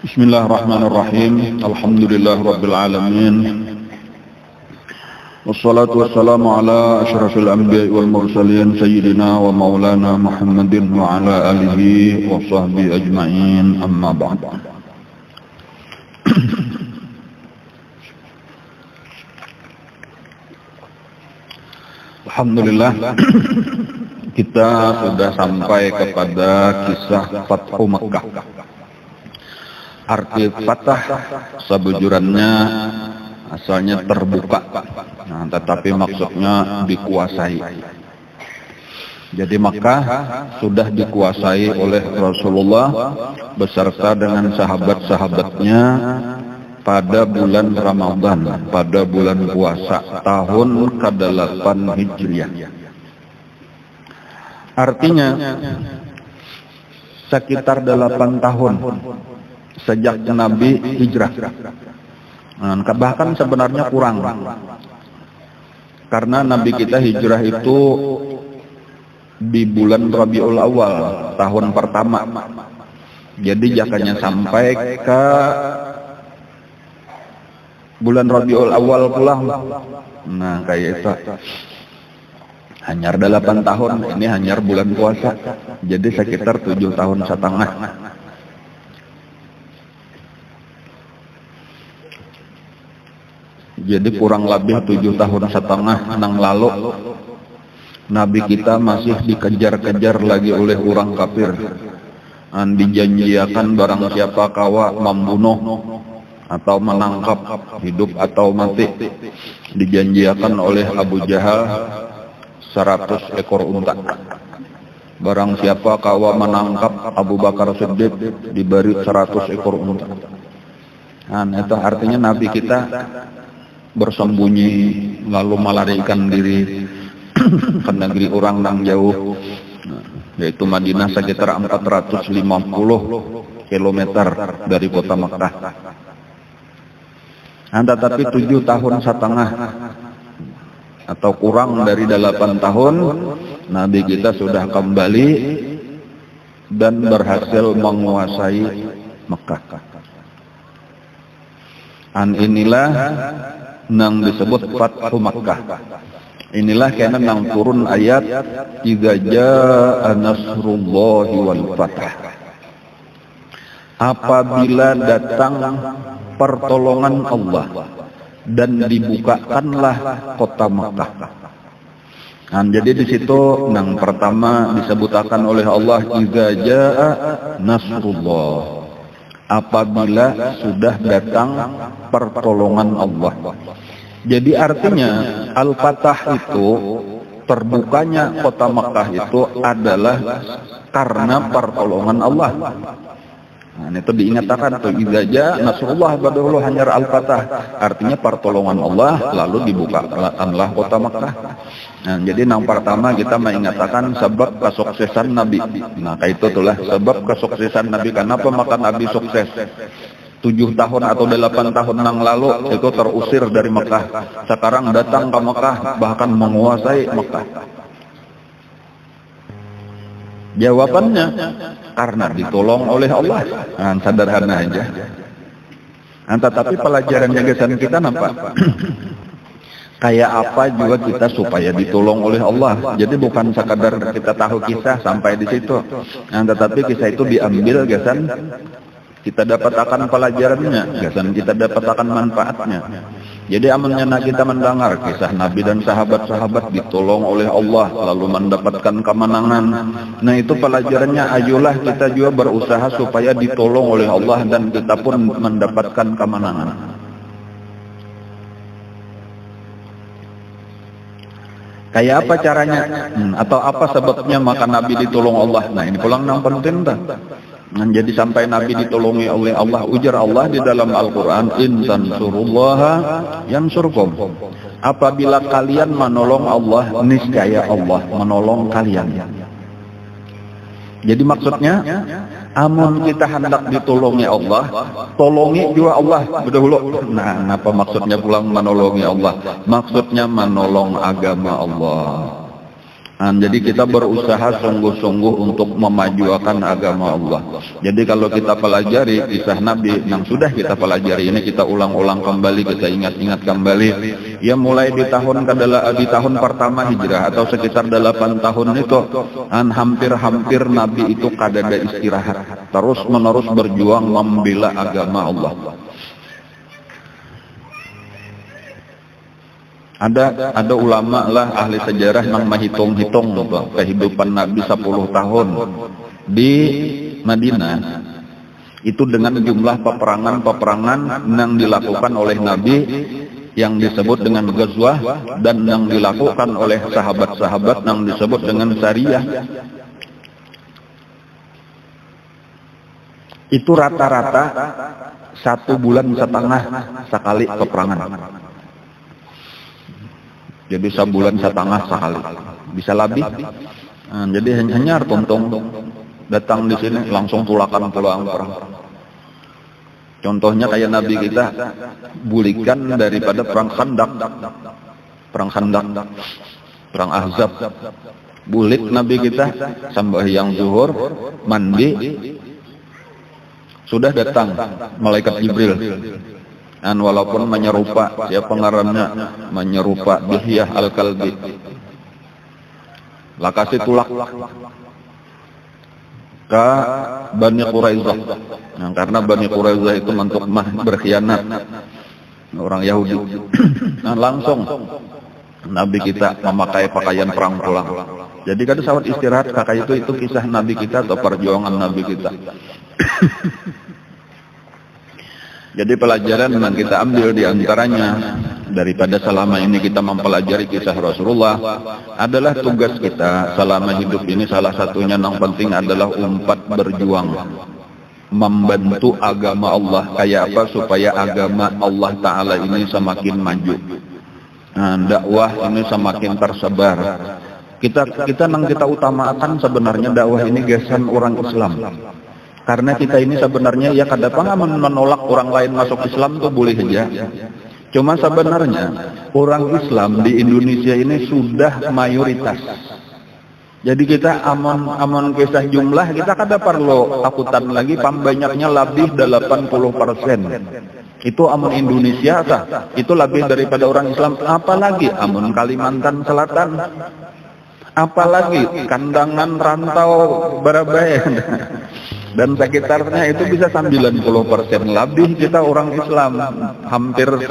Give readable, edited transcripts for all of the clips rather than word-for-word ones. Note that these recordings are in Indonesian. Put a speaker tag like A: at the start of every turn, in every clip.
A: Bismillahirrahmanirrahim. Alhamdulillahirabbil alamin. Wassalatu wassalamu ala asyrafil anbiya'i wal mursalin sayyidina wa maulana Muhammadin wa ala alihi wa sahbihi ajma'in. Amma ba'd. Alhamdulillah, kita sudah sampai kepada kisah Fathu Makkah. Arti fatah sebujurannya asalnya terbuka, nah, tetapi maksudnya dikuasai. Jadi Makkah sudah dikuasai oleh Rasulullah beserta dengan sahabat-sahabatnya pada bulan Ramadan, pada bulan puasa tahun ke-8 Hijriah. Artinya sekitar 8 tahun sejak Nabi hijrah. Nah, bahkan sebenarnya kurang, karena Nabi kita hijrah itu di bulan Rabiul Awal tahun pertama. Jadi jakanya sampai ke bulan Rabiul Awal pulang. Nah, kayak itu. Hanyar 8 tahun, ini hanyar bulan puasa. Jadi sekitar 7 tahun setengah. Jadi kurang lebih 7 tahun setengah nang lalu Nabi kita masih dikejar-kejar lagi oleh orang kafir. Dijanjiakan barang siapa kawa membunuh atau menangkap hidup atau mati, dijanjiakan oleh Abu Jahal 100 ekor unta. Barang siapa kawa menangkap Abu Bakar Siddiq diberi 100 ekor unta. Nah, itu artinya Nabi kita bersembunyi lalu melarikan diri ke negeri orang yang jauh, yaitu Madinah, sekitar 450 km dari kota Makkah. Tetapi 7 tahun setengah atau kurang dari 8 tahun Nabi kita sudah kembali dan berhasil menguasai Makkah. Inilah nang disebut Fathu Makkah. Inilah karena nang turun ayat idza jaa nasrullahi wal fath. Apabila datang pertolongan Allah dan dibukakanlah kota Makkah. Nah, jadi di situ nang pertama disebutkan oleh Allah idza jaa nasrullah. Apabila sudah datang pertolongan Allah. Jadi artinya Al-Fatah itu, terbukanya kota Makkah itu adalah karena pertolongan Allah. Nah, itu diingatkan tuh idza jaa nasrullah badahulu hanyar Al-Fatah. Artinya pertolongan Allah lalu dibukakanlah kota Makkah. Nah, jadi yang pertama kita mengingatkan sebab kesuksesan Nabi. Nah, kayak itu itulah sebab kesuksesan Nabi. Kenapa maka Nabi sukses? 7 tahun atau 8 tahun yang lalu itu terusir dari Makkah. Sekarang datang ke Makkah, bahkan menguasai Makkah. Jawabannya karena ditolong oleh Allah. Nah, sederhana aja. Nah, tetapi pelajarannya kita nampak. Kayak apa juga kita supaya ditolong oleh Allah. Jadi bukan sekadar kita tahu kisah sampai di situ. Nah, tetapi kisah itu diambil gasan, kita dapatkan pelajarannya, gasan kita dapatkan manfaatnya. Jadi amannya kita mendengar kisah Nabi dan sahabat-sahabat ditolong oleh Allah lalu mendapatkan kemenangan. Nah, itu pelajarannya, ayolah kita juga berusaha supaya ditolong oleh Allah dan kita pun mendapatkan kemenangan. Kayak apa caranya? Atau apa sebabnya maka Nabi ditolong Allah? Nah, ini pulang yang penting dah. Nah, jadi sampai Nabi ditolongi oleh Allah, ujar Allah di dalam Al-Quran, in tansurullaha yansurkum. Apabila kalian menolong Allah, niscaya Allah menolong kalian. Jadi maksudnya, amun kita hendak ditolongi Allah, tolongi juga Allah berdahulu. Nah, apa maksudnya pulang menolongi Allah? Maksudnya menolong agama Allah. Jadi kita berusaha sungguh-sungguh untuk memajukan agama Allah. Jadi kalau kita pelajari kisah Nabi yang sudah kita pelajari ini, kita ulang-ulang kembali, kita ingat-ingat kembali. Ya mulai di tahun pertama hijrah atau sekitar 8 tahun itu, hampir-hampir Nabi itu kadada istirahat, terus menerus berjuang membela agama Allah. Ada ulama lah ahli sejarah yang menghitung-hitung kehidupan Nabi 10 tahun di Madinah itu dengan jumlah peperangan yang dilakukan oleh Nabi yang disebut dengan ghazwah dan yang dilakukan oleh sahabat-sahabat yang disebut dengan sariyah. Itu rata-rata 1,5 bulan sekali peperangan. Jadi 1,5 bulan sekali, bisa lebih. Jadi hanya tuntung datang di sini langsung pulang perang. Contohnya kayak Nabi kita bulikan daripada perang Khandaq, perang Ahzab. Bulik Nabi kita sembahyang zuhur, mandi, sudah datang malaikat Jibril. Dan walaupun menyerupa, ya pengarannya menyerupa Dihyah Al-Kalbi, lakasi tulak ke Bani Quraidah. Nah, karena Bani Quraidah itu bentuk berkhianat orang Yahudi. Nah, langsung Nabi kita memakai pakaian perang pulang. Jadi kan sahabat istirahat, kakak itu kisah Nabi kita atau perjuangan Nabi kita. Jadi pelajaran yang kita ambil diantaranya daripada selama ini kita mempelajari kisah Rasulullah adalah tugas kita selama hidup ini, salah satunya yang penting adalah berjuang membantu agama Allah. Kayak apa supaya agama Allah Ta'ala ini semakin maju, dakwah ini semakin tersebar. Kita utamakan sebenarnya dakwah ini gasan orang Islam. Karena kita ini sebenarnya ya kadang menolak orang lain masuk Islam tuh boleh aja. Cuma sebenarnya orang Islam di Indonesia ini sudah mayoritas. Jadi kita amon kisah jumlah kita kada perlu takutan lagi, pambanyaknya lebih 80%. Itu amon Indonesia itu lebih daripada orang Islam. Apalagi amon Kalimantan Selatan, apalagi kandangan rantau Barabayan dan sekitarnya itu bisa 90% lebih kita orang Islam, hampir 100%.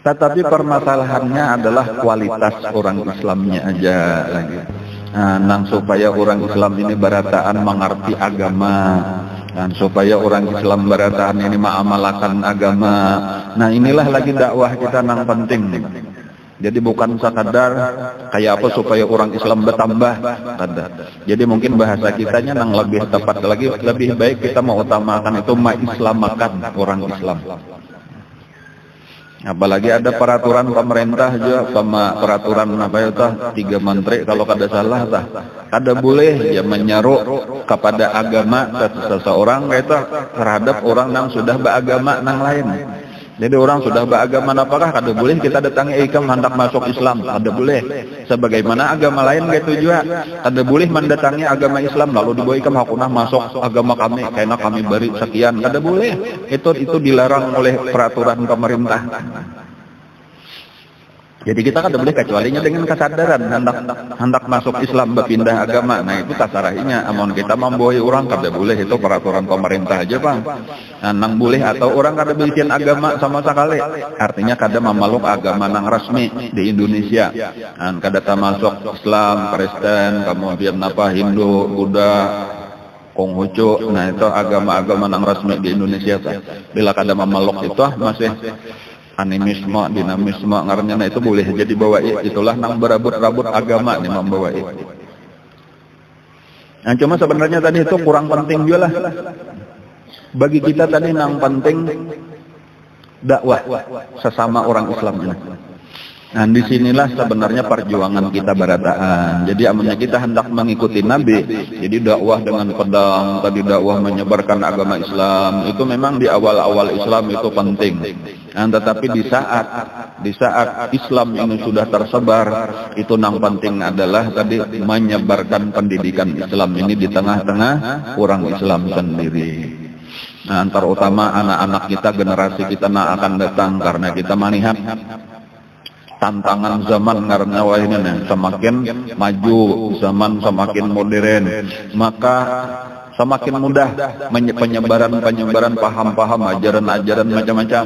A: Tetapi permasalahannya adalah kualitas orang Islamnya aja lagi. Nah, supaya orang Islam ini berataan mengerti agama, dan supaya orang Islam berataan ini mengamalkan agama. Nah, inilah lagi dakwah kita yang penting. Jadi bukan sekadar kayak apa supaya orang Islam bertambah. Jadi mungkin bahasa kitanya yang lebih tepat lagi, lebih baik kita mau utamakan itu mengislamakan orang Islam. Apalagi ada peraturan pemerintah juga, sama peraturan apa itu 3 menteri kalau kada salah kada boleh ya menyeru kepada agama seseorang itu terhadap orang yang sudah beragama yang lain. Jadi orang sudah beragama apakah kada boleh kita datangi ikam hendak masuk Islam, kada boleh. Sebagaimana agama lain gitu juga, kada boleh mendatangi agama Islam lalu dibawa ikam hakunah masuk agama kami karena kami beri sekian, kada boleh. Itu dilarang oleh peraturan pemerintah. Jadi kita kada boleh kecualinya dengan kesadaran hendak masuk Islam berpindah agama. Nah itu tasarahinya amon kita membawa orang kada boleh, itu peraturan pemerintah aja Bang. Nang boleh atau orang kada bikin agama sama sekali. Artinya kada memeluk agama nang resmi di Indonesia. Kada termasuk Islam, Kristen, kemudian Hindu, Buddha, Konghucu. Nah itu agama-agama nang resmi di Indonesia. Bila kada memeluk itu masih animisme, dinamisme, ngarannya itu boleh jadi bawa itulah nang berabut-rabut agama nih membawa itu. Nah cuma sebenarnya tadi itu kurang penting juga lah. Bagi kita tadi nang penting dakwah sesama orang Islam ini. Nah disinilah sebenarnya perjuangan kita berataan. Jadi amannya kita hendak mengikuti Nabi. Jadi dakwah dengan pedang, tadi dakwah menyebarkan agama Islam itu memang di awal-awal Islam itu penting. Tetapi di saat Islam ini sudah tersebar, itu yang penting adalah tadi menyebarkan pendidikan Islam ini di tengah-tengah orang Islam sendiri. Terutama anak-anak kita, generasi kita yang akan datang, karena kita melihat tantangan zaman karena ini semakin maju, zaman semakin modern, maka semakin mudah penyebaran paham-paham, ajaran-ajaran macam-macam.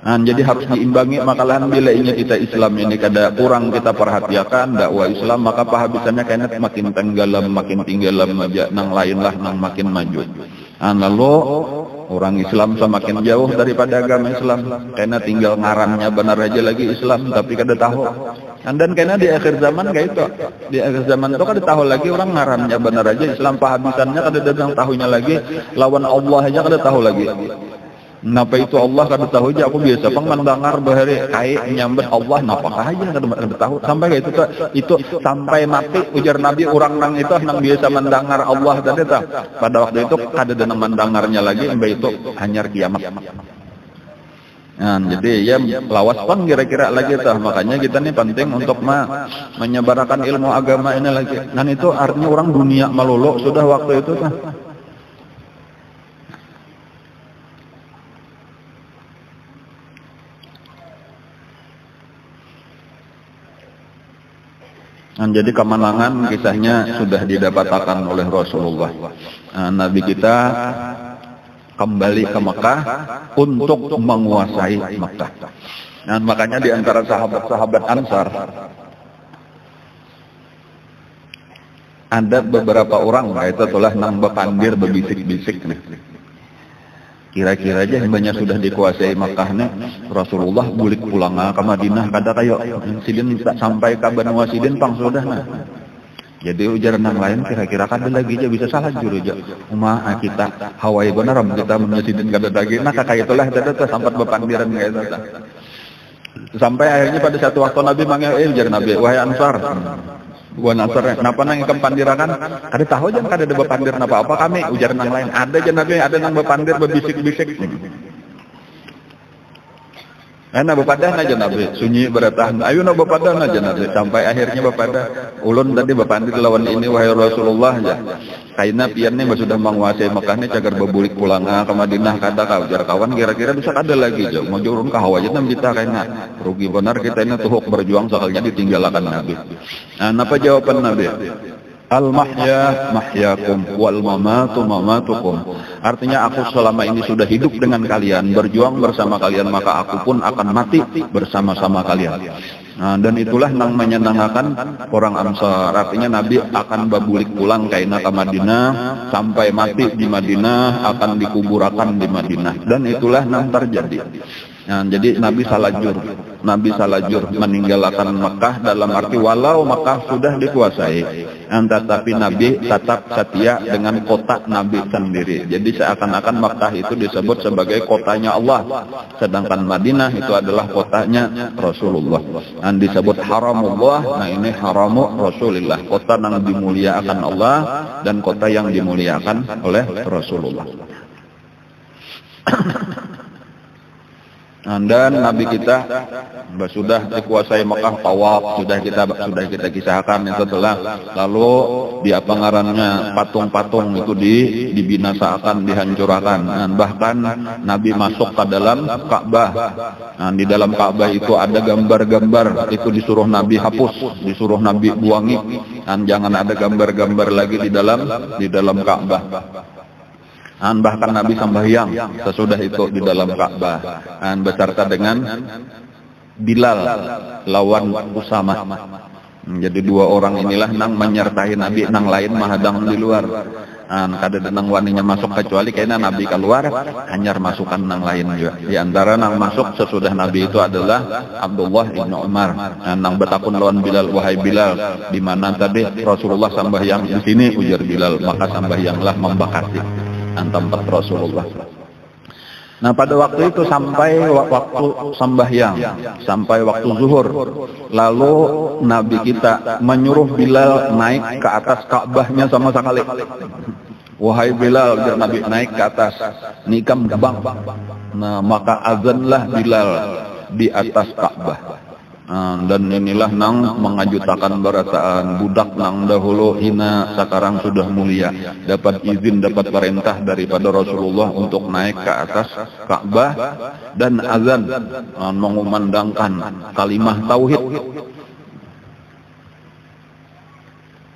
A: Jadi harus diimbangi. Makalah bila ini kita Islam ini kada kurang kita perhatikan dakwah Islam, maka pahabisannya kayaknya makin tenggelam aja, nang lain lah nang makin maju. Lalu orang Islam semakin jauh daripada agama Islam, karena tinggal ngarannya benar aja lagi Islam, tapi kada tahu. Dan karena di akhir zaman kayak itu, di akhir zaman itu kada tahu lagi orang ngarannya benar aja Islam, pahabisannya kada datang tahunya lagi, lawan Allah aja kada tahu lagi. Napa itu Allah kada tahu aja. Aku biasa mendengar bahari kai nyambet Allah napa aja kada tahu. Sampai kayak itu sampai mati ujar Nabi, orang nang itu nang biasa mendengar Allah tadi tah. Pada waktu itu kada ada mendengarnya lagi, sampai itu hanyar kiamat. Jadi ya lawas pun kira-kira lagi tah. Makanya kita nih penting untuk menyebarkan ilmu agama ini lagi. Dan itu artinya orang dunia melulu sudah waktu itu tah. Jadi kemenangan kisahnya sudah didapatkan oleh Rasulullah. Nabi kita kembali ke Mekah untuk menguasai Mekah. Makanya di antara sahabat-sahabat Ansar ada beberapa orang, itu telah nang bepandir bebisik-bisik nih. Kira-kira aja hambanya sudah dikuasai Makkah nih, Rasulullah bulik pulang ke Madinah, kada kayo sidin sampai ke Banu Wasidin pang sudah nah. Jadi ujar nang lain kira-kira kada lagi aja bisa salah juru aja. Kita Hawaii benar kita menyasidin kada lagi. Nah kayak itulah kita sampai bepandiran kayak itu. Sampai akhirnya pada satu waktu Nabi manggil ujar Nabi, wahai Ansar. Gua Ansar, napa nang ikam pandirakan? Kada tahu aja kada ada bepandir napa apa kami ujar nang lain. Ada aja Nabi, ada nang bepandir bebisik-bisik. Enak bepadah aja Nabi, sunyi beratahan. Ayo na bepadah aja Nabi. Sampai akhirnya bepadah. Ulun tadi bepandir lawan ini wahai Rasulullah ya. Kaina piannya sudah menguasai Mekah nih cagar bebulik pulang ke Madinah kada ka ujar kawan kira-kira bisa kada lagi jauh. Mau jurun ka Hawaii nam kita kaina. Rugi benar kita ini tuhuk berjuang soalnya ditinggalkan Nabi. Apa jawaban Nabi? Al-mahya mahyakum wal mamatu mamatukum. Artinya aku selama ini sudah hidup dengan kalian, berjuang bersama kalian, maka aku pun akan mati bersama-sama kalian. Dan itulah yang menyenangkan orang Ansar. Artinya Nabi akan babulik pulang kaina ke Madinah, sampai mati di Madinah, akan dikuburkan di Madinah. Dan itulah yang terjadi. Jadi Nabi salajur meninggalkan Mekah dalam arti walau Mekah sudah dikuasai, tetapi Nabi tetap setia dengan kota Nabi sendiri. Jadi seakan-akan Mekah itu disebut sebagai kotanya Allah, sedangkan Madinah itu adalah kotanya Rasulullah. Dan disebut haramullah, nah ini haramu Rasulullah, kota yang dimuliakan Allah dan kota yang dimuliakan oleh Rasulullah. Dan Nabi kita sudah dikuasai Mekah, tawaf sudah kita kisahkan itu telah. Lalu di apa ngarannya patung-patung itu dibinasakan, dihancurkan. Bahkan Nabi masuk ke dalam Ka'bah. Di dalam Ka'bah itu ada gambar-gambar, itu disuruh Nabi hapus, disuruh Nabi buangi. Dan jangan ada gambar-gambar lagi di dalam Ka'bah. Bahkan Nabi sembahyang sesudah itu di dalam Ka'bah beserta dengan Bilal lawan Usama. Jadi dua orang inilah nang menyertai Nabi, nang lain mahadang di luar. Kada nang waninya masuk kecuali kayaknya Nabi keluar hanyar masukan nang lain juga. Di antara nang masuk sesudah Nabi itu adalah Abdullah bin Umar. Nang betakun lawan Bilal, wahai Bilal, di mana tadi Rasulullah sembahyang di sini ujar Bilal, maka sembahyanglah membakati tempat Rasulullah. Nah pada waktu itu sampai waktu sembahyang, sampai waktu zuhur, lalu Nabi kita menyuruh Bilal naik ke atas Ka'bahnya sama sekali. Wahai Bilal, biar Nabi naik ke atas, nikam bang. Nah maka azanlah Bilal di atas Ka'bah. Dan inilah nang mengajutakan barataan budak nang dahulu hina sekarang sudah mulia, dapat izin, dapat perintah daripada Rasulullah untuk naik ke atas Ka'bah dan azan mengumandangkan kalimah tauhid,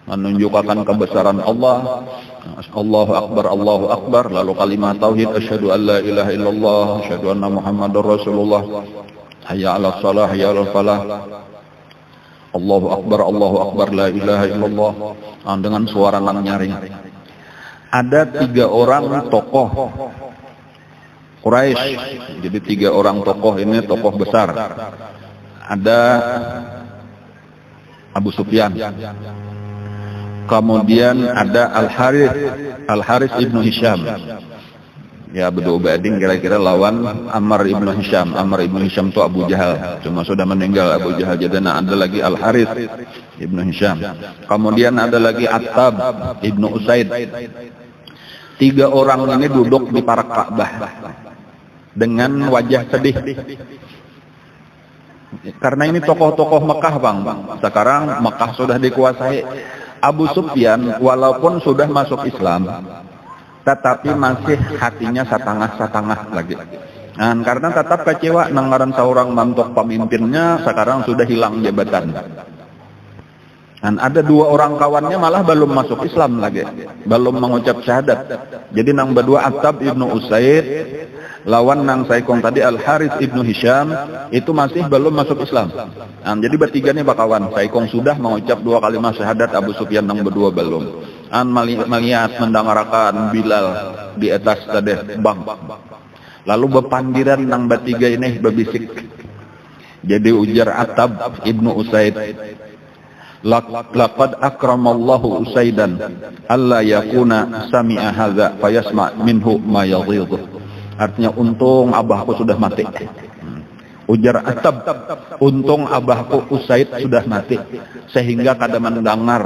A: menunjukkan kebesaran Allah. Allahu Akbar, Allahu Akbar, lalu kalimah tauhid, asyhadu an la ilaha illallah, asyhadu anna Muhammadar Rasulullah, hayya 'alas shalah, hayya 'alal falah, Allahu Akbar, la ilaha illallah, dengan suara nang nyaring. Ada 3 orang tokoh Quraisy. Jadi 3 orang tokoh ini tokoh besar. Ada Abu Sufyan. Kemudian ada Al-Harith ibnu Hisham. Ya, Abdul Ubadin kira-kira lawan Ammar ibnu Hisham. Ammar ibnu Hisham itu Abu Jahal, cuma sudah meninggal Abu Jahal. Jadi ada lagi Al-Harith ibnu Hisham. Kemudian ada lagi Attab ibnu Usaid. 3 orang ini duduk di parak Ka'bah dengan wajah sedih. Karena ini tokoh-tokoh Mekah, Bang. Sekarang Mekah sudah dikuasai. Abu Sufyan walaupun sudah masuk Islam, tetapi masih hatinya satangah lagi. Nah, karena tetap kecewa nanggaran seorang mantok pemimpinnya sekarang sudah hilang jabatan. Dan ada 2 orang kawannya malah belum masuk Islam lagi, belum mengucap syahadat. Jadi nang berdua Attab ibnu Usaid lawan nang saikong tadi Al-Harith ibnu Hisham itu masih belum masuk Islam. Nah, jadi bertiga nih bakawan. Saikong sudah mengucap 2 kalimat syahadat, Abu Sufyan nang berdua belum. Melihat mendengarkan Bilal di atas tadi bang. Lalu bepandiran nang bertiga ini berbisik. Jadi ujar Attab ibnu Usaid, laqad akramallahu Usaidan alla yakuna sami'a hadza fayasma' minhu ma yaghidhu. Artinya untung abahku sudah mati. Ujar Attab, untung abahku Usaid sudah mati sehingga kada mendengar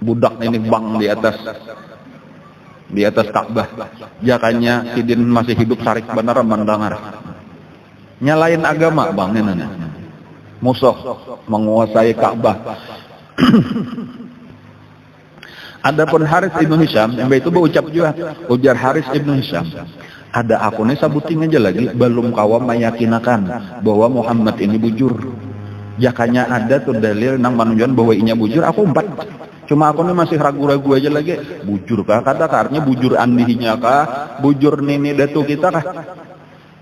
A: budak ini bang di atas Ka'bah. Jakanya sidin masih hidup sarik benar mendengar. Nyalain agama bang ini. Musuh menguasai Ka'bah. Adapun Harith ibnu Hisham yang itu berucap juga, ujar Harith ibnu Hisham, ada aku nih sabuting aja lagi belum kawam meyakinakan bahwa Muhammad ini bujur. Jakanya ada tuh dalil nang menunjukkan bahwa inya bujur, aku 4. Cuma aku nih masih ragu-ragu aja lagi, bujur kah kata karena bujur andihinya kah, bujur nini datu kita kah?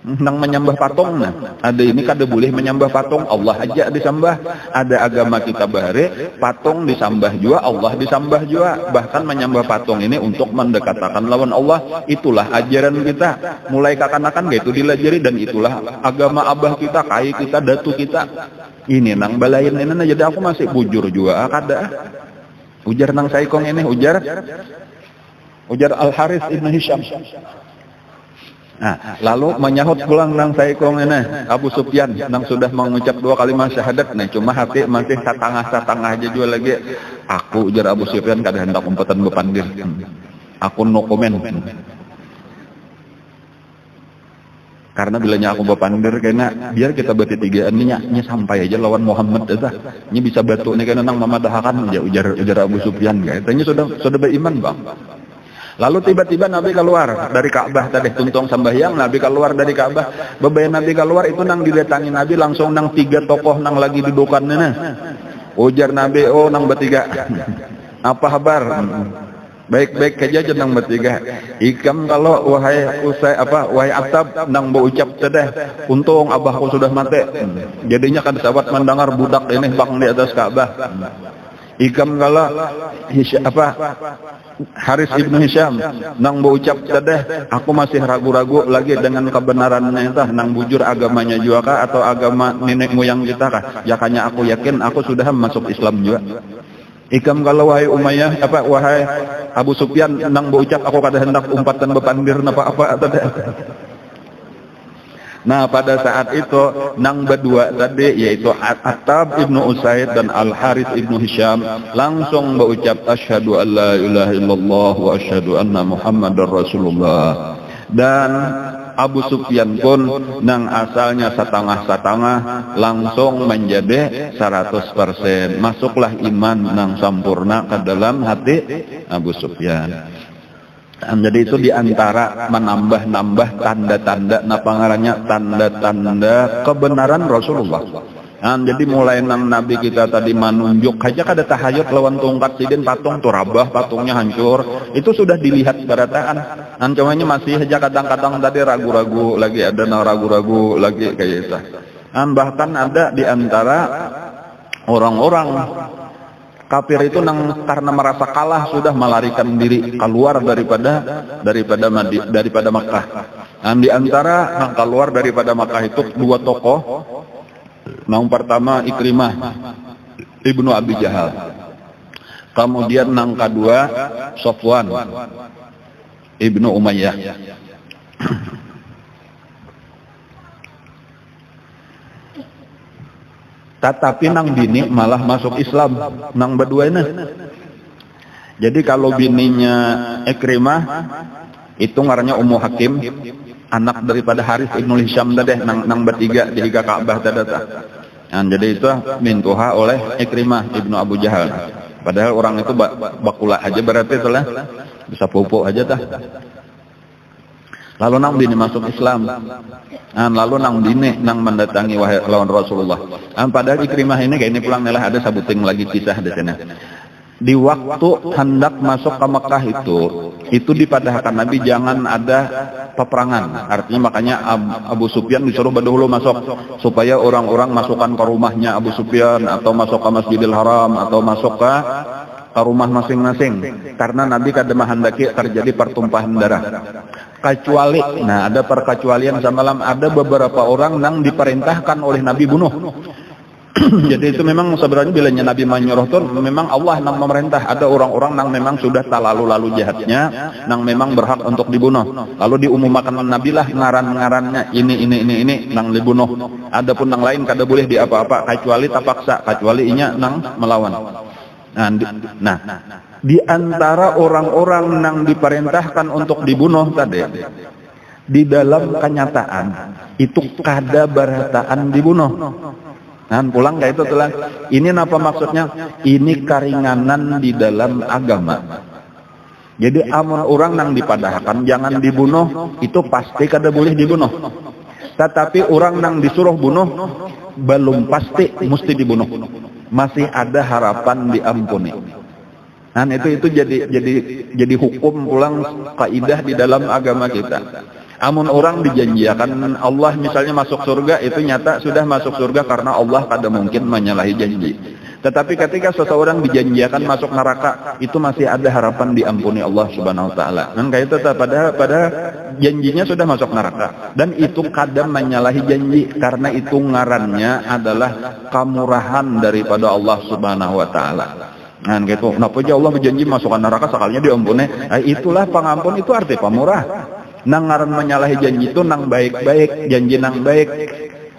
A: Nang menyembah patung, nah ada ini kada boleh menyembah patung, Allah aja disembah. Ada agama kita bahare patung disembah juga, Allah disembah juga. Bahkan menyembah patung ini untuk mendekatkan lawan Allah. Itulah ajaran kita mulai kakanakan gitu dilajari, dan itulah agama abah kita, kai kita, datu kita. Ini nang balain ini, jadi aku masih bujur juga kada. Ujar nang saikong ini, ujar Al-Harith ibnu Hisham. Nah, lalu menyahut pulang nang saikong ini Abu Sufyan nang sudah mengucap 2 kalimat syahadat, nih cuma hati masih satangah aja juga lagi. Aku ujar Abu Sufyan kada hendak umpetan bepandir. Aku no komen. Karena bilanya aku bepandir kena biar kita bertigaan nya sampai aja lawan Muhammad dah. Nya bisa batu nih kena nang mamadahakan ya ujar Abu Sufyan katanya sudah beriman, Bang. Lalu tiba-tiba Nabi keluar dari Ka'bah tadi tuntung sembahyang, Nabi keluar dari Ka'bah. Beberapa Nabi keluar itu nang didatangi Nabi langsung nang 3 tokoh nang lagi dudukan nah. Ujar Nabi, oh nang bertiga. Apa kabar? Baik-baik aja nang bertiga. Ikam kalau wahai Attab nang berucap tadi, untung abahku sudah mati. Jadinya kan sahabat mendengar budak ini bang di atas Ka'bah. Ikam kalau Harith ibnu Hisham nang berucap tadi, aku masih ragu-ragu lagi dengan kebenarannya entah nang bujur agamanya juga kah atau agama nenek moyang kita kah. Jakanya aku yakin aku sudah masuk Islam juga. Ikam kalau wahai Umayyah wahai Abu Sufyan nang berucap aku kada hendak umpatan bepandir apa tadi. Nah pada saat itu nang berdua tadi yaitu Attab ibnu Usaid dan Al Harith ibnu Hisham langsung berucap asyhadu an la ilaha illallah wa asyhadu anna Muhammadar Rasulullah. Dan Abu Sufyan pun nang asalnya setengah-setengah langsung menjadi 100%. Masuklah iman nang sempurna ke dalam hati Abu Sufyan. Jadi itu diantara menambah-nambah tanda-tanda ngarannya tanda-tanda kebenaran Rasulullah. Jadi mulai nang Nabi kita tadi menunjuk aja kada tahayut lawan tungkat sidin patung turabah patungnya hancur itu sudah dilihat barataan. Ancamanya masih aja kadang-kadang tadi ragu-ragu lagi ada ragu-ragu lagi kayak itu. Bahkan ada diantara orang-orang kafir itu karena merasa kalah sudah melarikan diri keluar daripada Makkah. Di antara yang keluar daripada Makkah itu dua tokoh. Yang pertama Ikrimah ibnu Abi Jahal. Kemudian yang kedua Sofwan ibnu Umayyah. Tetapi nang bini malah masuk Islam nang berdua ini. Jadi kalau bininya Ikrimah itu ngarannya Ummu Hakim, anak daripada Harith ibnu Hisham tadi nang bertiga di tiga Ka'bah tadi. Jadi itu mintuha oleh Ikrimah ibnu Abu Jahal. Padahal orang itu bakula aja berarti itulah bisa pupuk aja tah. Lalu nang bini masuk Islam. Lalu nang bini nang mendatangi wahai lawan Rasulullah. Padahal Ikrimah ini kayak ini pulang nelah ada sabuting lagi kisah di sana. Di waktu hendak masuk ke Mekah itu dipadahkan Nabi jangan ada peperangan. Artinya makanya Abu Sufyan disuruh berdahulu masuk supaya orang-orang masukkan ke rumahnya Abu Sufyan atau masuk ke Masjidil Haram atau masuk ke rumah masing-masing. Karena Nabi kada menghendaki terjadi pertumpahan darah. Kecuali, ada perkecualian samalam ada beberapa orang yang diperintahkan oleh Nabi bunuh. Jadi itu memang sebenarnya bilanya Nabi menyuruh itu memang Allah yang memerintah. Ada orang-orang yang memang sudah lalu jahatnya, yang memang berhak untuk dibunuh. Lalu diumumkan Nabi lah ngaran-ngarannya ini yang dibunuh. Adapun yang lain kada boleh diapa-apa kecuali terpaksa, kecuali inya yang melawan. Di antara orang-orang yang diperintahkan untuk dibunuh tadi, di dalam kenyataan itu kada barataan dibunuh. Pulang kayak itu telah. Ini apa maksudnya? Ini keringanan di dalam agama. Jadi amun orang yang dipadahkan jangan dibunuh itu pasti kada boleh dibunuh. Tetapi orang yang disuruh bunuh belum pasti mesti dibunuh. Masih ada harapan diampuni. Itu jadi hukum pulang kaidah di dalam agama kita. Amun orang dijanjikan Allah misalnya masuk surga itu nyata sudah masuk surga karena Allah kada mungkin menyalahi janji. Tetapi ketika seseorang dijanjikan masuk neraka itu masih ada harapan diampuni Allah Subhanahu wa taala. Kayak itu pada janjinya sudah masuk neraka dan itu kada menyalahi janji karena itu ngarannya adalah kemurahan daripada Allah Subhanahu wa taala. Gitu. Kenapa aja Allah berjanji masukkan neraka sekalinya diampuni? Itulah pengampun itu arti pemurah. Nang ngaran menyalahi janji itu nang baik-baik, janji nang baik.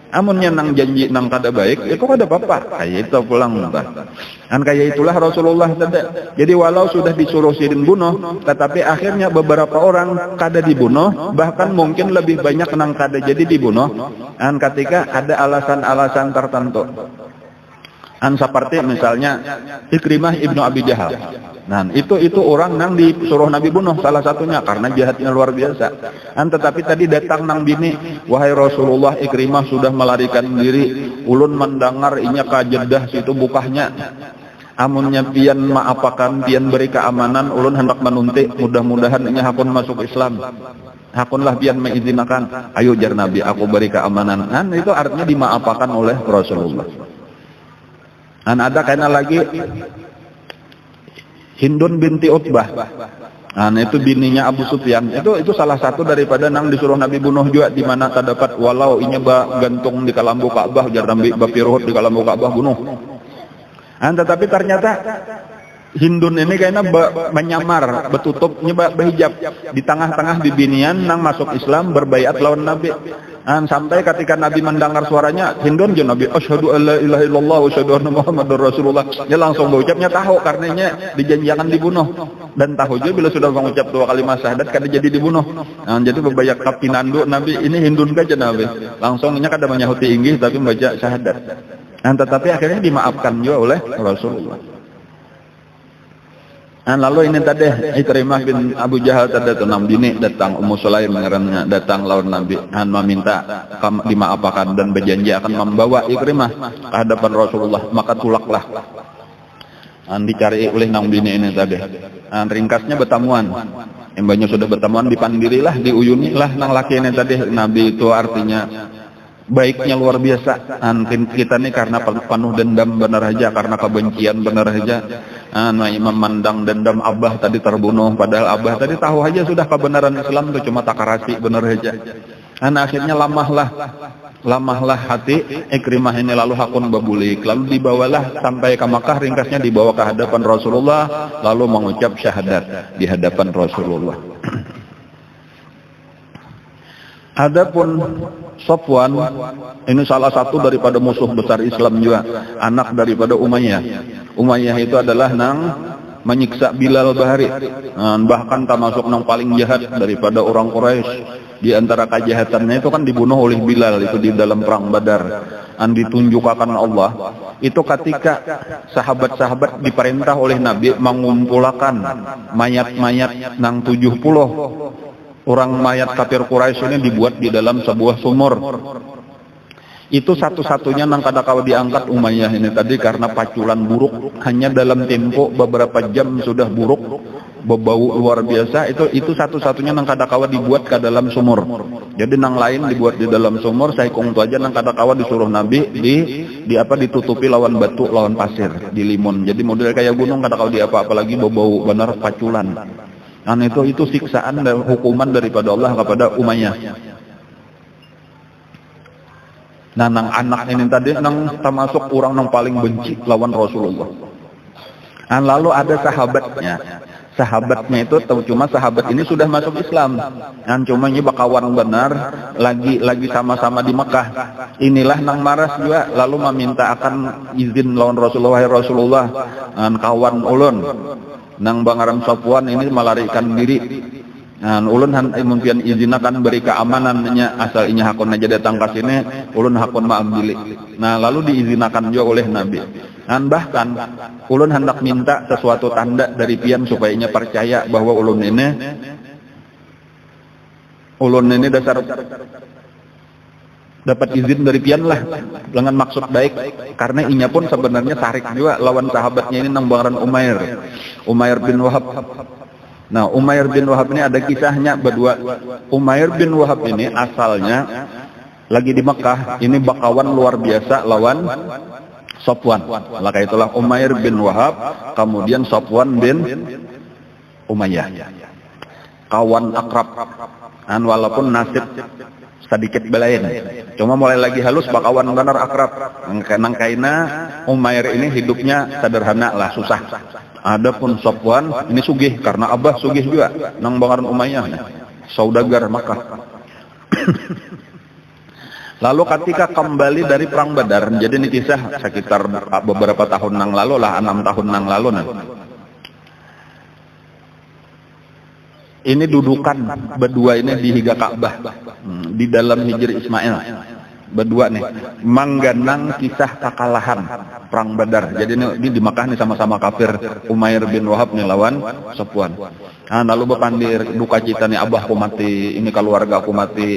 A: Amunnya nang janji nang kada baik, itu kada apa-apa. Kayak itu pulang entah. Kayak itulah Rasulullah tadi. Jadi walau sudah disuruh sidin bunuh, tetapi akhirnya beberapa orang kada dibunuh, bahkan mungkin lebih banyak nang kada jadi dibunuh. Ketika ada alasan-alasan tertentu. Seperti misalnya Ikrimah ibnu Abi Jahal. Itu orang yang disuruh Nabi bunuh salah satunya karena jahatnya luar biasa. Tetapi tadi datang nang bini, wahai Rasulullah, Ikrimah sudah melarikan diri. Ulun mendengar inya kajedah situ bukahnya. Amunnya pian maapakan, pian beri keamanan, ulun hendak menuntik. Mudah-mudahan inya hakun masuk Islam. Hakunlah pian mengizinkan. Ayo jar Nabi, aku beri keamanan. Itu artinya dimaapakan oleh Rasulullah. Ada kena lagi Hindun binti Utbah. Itu bininya Abu Sufyan. Itu salah satu daripada nang disuruh Nabi bunuh juga di mana terdapat walau inya gantung di kalambu Ka'bah jar Nabi bapiruhut di kalambu Ka'bah bunuh. Tetapi ternyata Hindun ini kayaknya menyamar, betutup, berhijab di tengah-tengah bibinian nang masuk Islam berbaiat lawan Nabi. Sampai ketika Nabi mendengar suaranya, hindun je Nabi, asyhadu an la ilaha illallah wa asyhadu anna Muhammadar Rasulullah. Dia langsung berucapnya tahu karenanya dijanjikan dibunuh. Dan tahu juga bila sudah mengucap 2 kalimat syahadat kada jadi dibunuh. Jadi bebayak kapinandu Nabi ini hindun kaja Nabi. Langsungnya kada menyahuti inggih tapi membaca syahadat. Tetapi akhirnya dimaafkan juga oleh Rasulullah. Lalu ini tadi Ikrimah bin Abu Jahal tadi enam dini datang Ummu Sulaim mengerannya datang lawan Nabi meminta dimaafkan dan berjanji akan membawa Ikrimah ke hadapan Rasulullah, maka tulaklah dicari oleh enam dini ini tadi. Ringkasnya bertamuan, embahnya sudah bertamuan dipandirilah diuyunilah nang laki ini tadi. Nabi itu artinya baiknya luar biasa. Kita nih karena penuh dendam benar aja, karena kebencian benar aja. Memandang dendam Abah tadi terbunuh, padahal Abah tadi tahu aja sudah kebenaran Islam itu cuma takarasi benar aja. Akhirnya lamahlah hati Ikrimah ini, lalu hakun babulik, lalu dibawalah sampai ke Makkah. Ringkasnya dibawa ke hadapan Rasulullah, lalu mengucap syahadat di hadapan Rasulullah. Adapun Safwan ini salah satu daripada musuh besar Islam juga, anak daripada Umayyah. Umayyah itu adalah nang menyiksa Bilal Bahari, bahkan termasuk nang paling jahat daripada orang Quraisy. Di antara kejahatannya itu kan dibunuh oleh Bilal itu di dalam perang Badar. Ditunjukkan Allah itu ketika sahabat-sahabat diperintah oleh Nabi mengumpulkan mayat-mayat nang 70 orang mayat kafir Quraisy ini dibuat di dalam sebuah sumur. Itu satu-satunya nang kadakawa diangkat Umayyah ini tadi karena paculan buruk. Hanya dalam tempo beberapa jam sudah buruk, berbau luar biasa. Itu satu-satunya nang kadakawa dibuat ke dalam sumur. Jadi nang lain dibuat di dalam sumur, saikung itu aja nang kadakawa disuruh Nabi ditutupi lawan batu, lawan pasir, dilimun. Jadi model kayak gunung kadakawa di apalagi berbau benar paculan. Itu siksaan dan hukuman daripada Allah kepada Umayyah. Nang anak ini tadi nang termasuk orang yang paling benci lawan Rasulullah. Lalu ada sahabatnya itu cuma sahabat ini sudah masuk Islam. Cuma ini bakawan benar lagi sama-sama di Mekah. Inilah nang maras juga lalu meminta akan izin lawan Rasulullah. Rasulullah kawan ulun nang Bangaran Safwan ini melarikan diri. Ulun mungkin izinakan beri keamanannya, asal inya hakun aja datang ke sini, ulun hakun maambil. Lalu diizinakan juga oleh Nabi. Bahkan ulun hendak minta sesuatu tanda dari pian supaya inya percaya bahwa ulun ini dasar dapat izin dari pian lah dengan maksud baik, karena inya pun sebenarnya tarik juga lawan sahabatnya ini nang Bangaran Umair bin Wahab. Umair bin Wahab ini ada kisahnya berdua. Umair bin Wahab ini asalnya lagi di Mekah, ini bakawan luar biasa lawan Safwan. Maka itulah Umair bin Wahab, kemudian Safwan bin Umayyah. Kawan akrab. Walaupun nasib sedikit belain. Cuma mulai lagi halus bakawan benar akrab. Nang kaina Umair ini hidupnya sederhana lah, susah. Adapun Safwan ini sugih karena Abah sugih juga nang Bangaran Umayyah, saudagar Makkah. Lalu ketika kembali dari perang Badar, jadi ini kisah sekitar beberapa tahun nang lalu lah, 6 tahun nang lalu Ini dudukan berdua ini di higa Ka'bah di dalam Hijri Ismail. Berdua nih mangganang kisah kekalahan perang Badar. Jadi ini di Makkah nih sama-sama kafir, Umair bin Wahab nih lawan Safwan. Lalu berpandir duka cita nih, abah aku mati, ini keluarga aku mati.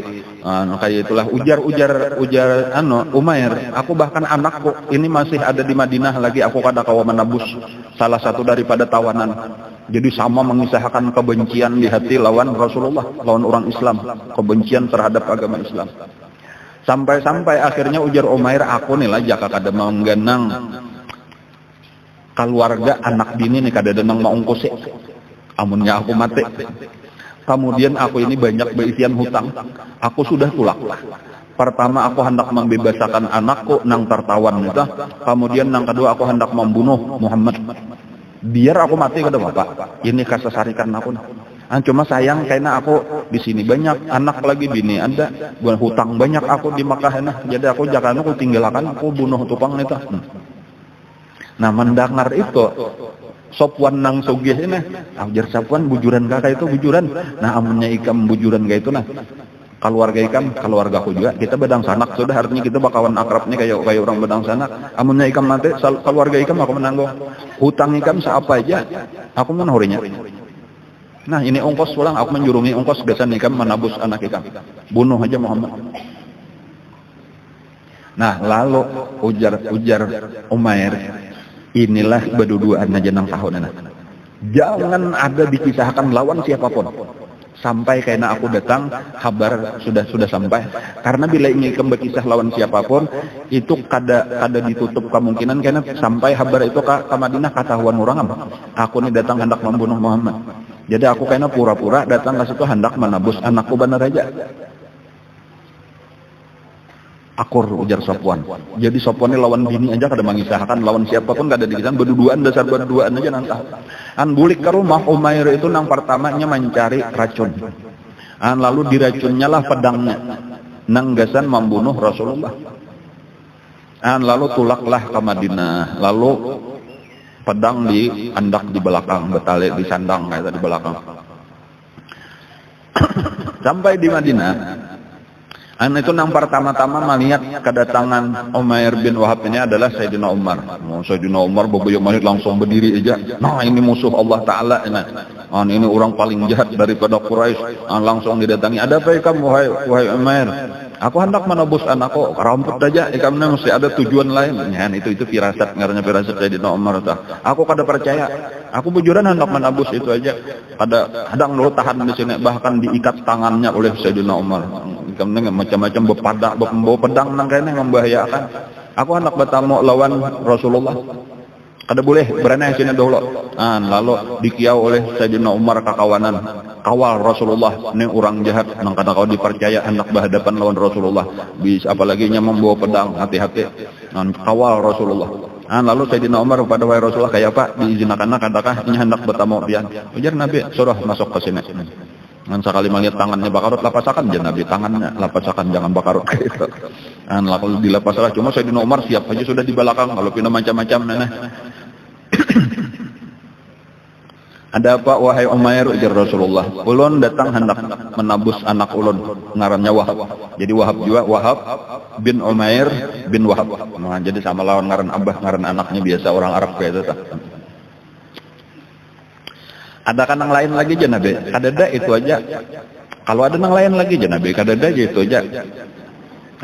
A: Kayak itulah ujar Umair, aku bahkan anakku ini masih ada di Madinah lagi, aku kada kawa menebus salah satu daripada tawanan. Jadi sama mengisahkan kebencian di hati lawan Rasulullah, lawan orang Islam, kebencian terhadap agama Islam. Sampai akhirnya ujar Umair, aku nih lah jaka kada menggenang keluarga anak bini nih kada denang maungkusi. Amunnya aku mati. Kemudian aku ini banyak berisian hutang. Aku sudah tulak. Pertama aku hendak membebasakan anakku nang tertawan itu. Kemudian nang kedua aku hendak membunuh Muhammad. Biar aku mati kada bapak. Ini kasasarikan aku. Cuma sayang karena aku di sini banyak anak lagi bini ada, bukan hutang banyak aku di Makkah nah. Jadi aku jangan aku tinggalkan aku bunuh tukang itu. Nah mendengar itu Sopwan nang sugih ini, ajar Sopwan bujuran kakak itu bujuran. Nah amunnya ikam bujuran kayak itu nah. Keluarga ikam, keluarga aku juga, kita bedang sanak sudah artinya kita bakawan akrabnya kayak orang bedang sanak. Amunnya ikam nanti keluarga ikam aku menanggung. Hutang ikam seapa aja, aku menahurinya. Nah ini ongkos pulang, aku menjurungi ongkos besan ikam menabus anak ikam. Bunuh aja Muhammad. Nah lalu ujar Umair, inilah berduaan aja nang tahun. Jangan ada dikisahkan lawan siapapun. Sampai karena aku datang, kabar sudah sampai. Karena bila ingin berkisah lawan siapapun, itu kada ditutup kemungkinan karena sampai kabar itu ke Madinah ketahuan orang apa. Aku nih datang hendak membunuh Muhammad. Jadi aku kayaknya pura-pura datang ke situ hendak menabus anakku benar aja. Akur ujar Sopwan. Jadi Sopwan ini lawan bini aja kada mengisahkan, lawan siapapun kada dikisahkan, berduaan dasar berduaan aja nantah. Bulik ke rumah Umair itu nang pertamanya mencari racun. Lalu diracunnya lah pedangnya. Nang gasan membunuh Rasulullah. Lalu tulaklah ke Madinah. Lalu pedang diandak di belakang, betale disandang kayak di belakang. Sampai di Madinah. Itu nang pertama-tama melihat kedatangan Umair bin Wahab ini adalah Sayyidina Umar. Sayyidina Umar beberapa menit langsung berdiri aja. Nah ini musuh Allah Ta'ala. Ini orang paling jahat daripada Quraisy. Langsung didatangi. Ada apa kamu wahai Umair? Aku hendak menebus anakku, ramput aja. Ikamnya mesti ada tujuan lain. Ya, itu firasat, ngarannya firasat Sayyidina Umar. Aku kada percaya. Aku bujuran hendak menebus itu aja. Kadang dulu tahan di sini, bahkan diikat tangannya oleh Sayyidina Umar. Ikamnya macam-macam bawa pedang nang kayaknya membahayakan. Aku hendak bertamu lawan Rasulullah. Kada boleh berani sini dulu. Lalu dikiau oleh Sayyidina Umar kakawanan. Kawal Rasulullah, ini orang jahat. Nang kada kau dipercaya hendak berhadapan lawan Rasulullah. Bisa apalagi nya membawa pedang, hati-hati. Kawal Rasulullah. Lalu Sayyidina Umar kepada wahai Rasulullah, kayak apa? Diizinkan katakan ini hendak bertamu pian. Ujar Nabi, suruh masuk ke sini. Sekali melihat tangannya bakarut, lapasakan aja Nabi tangannya, lapasakan jangan bakarut gitu. Lalu dilapaslah, cuma Sayyidina Umar siap aja sudah di belakang, kalau pindah macam-macam nenek. Ada apa wahai Umair, ujar Rasulullah. Ulun datang hendak menabus anak ulun, ngarannya Wahab. Jadi Wahab juga, Wahab bin Umair bin Wahab. Nah, jadi sama lawan ngaran abah, ngaran anaknya biasa orang Arab kayak itu. Ada kan yang lain lagi aja Nabi, kadada itu aja. Kalau ada yang lain lagi aja Nabi, kadada aja itu aja.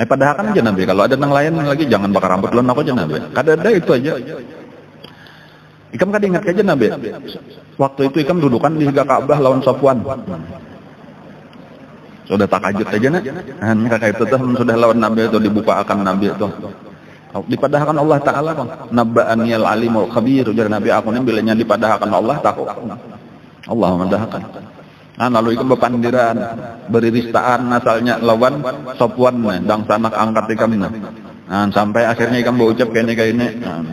A: Padahal kan aja Nabi, kalau ada yang lain lagi jangan bakar rambut lon aku aja Nabi. Kadada itu aja. Ikam kan ingat aja Nabi. Waktu itu ikam dudukan di Ka'bah lawan Sopwan. Sudah takajud aja nak. Kakak itu tuh sudah lawan Nabi itu dibuka akan Nabi itu. Dipadahkan Allah Ta'ala bang. Nabba'aniyal alimul khabir. Ujar Nabi aku ini bilanya dipadahkan Allah tahu. Allah memandahkan. Lalu ikam berpandiran, beriristaan asalnya lawan Sopwan, dang sanak angkat ikam. Sampai akhirnya ikam berucap kayak ini.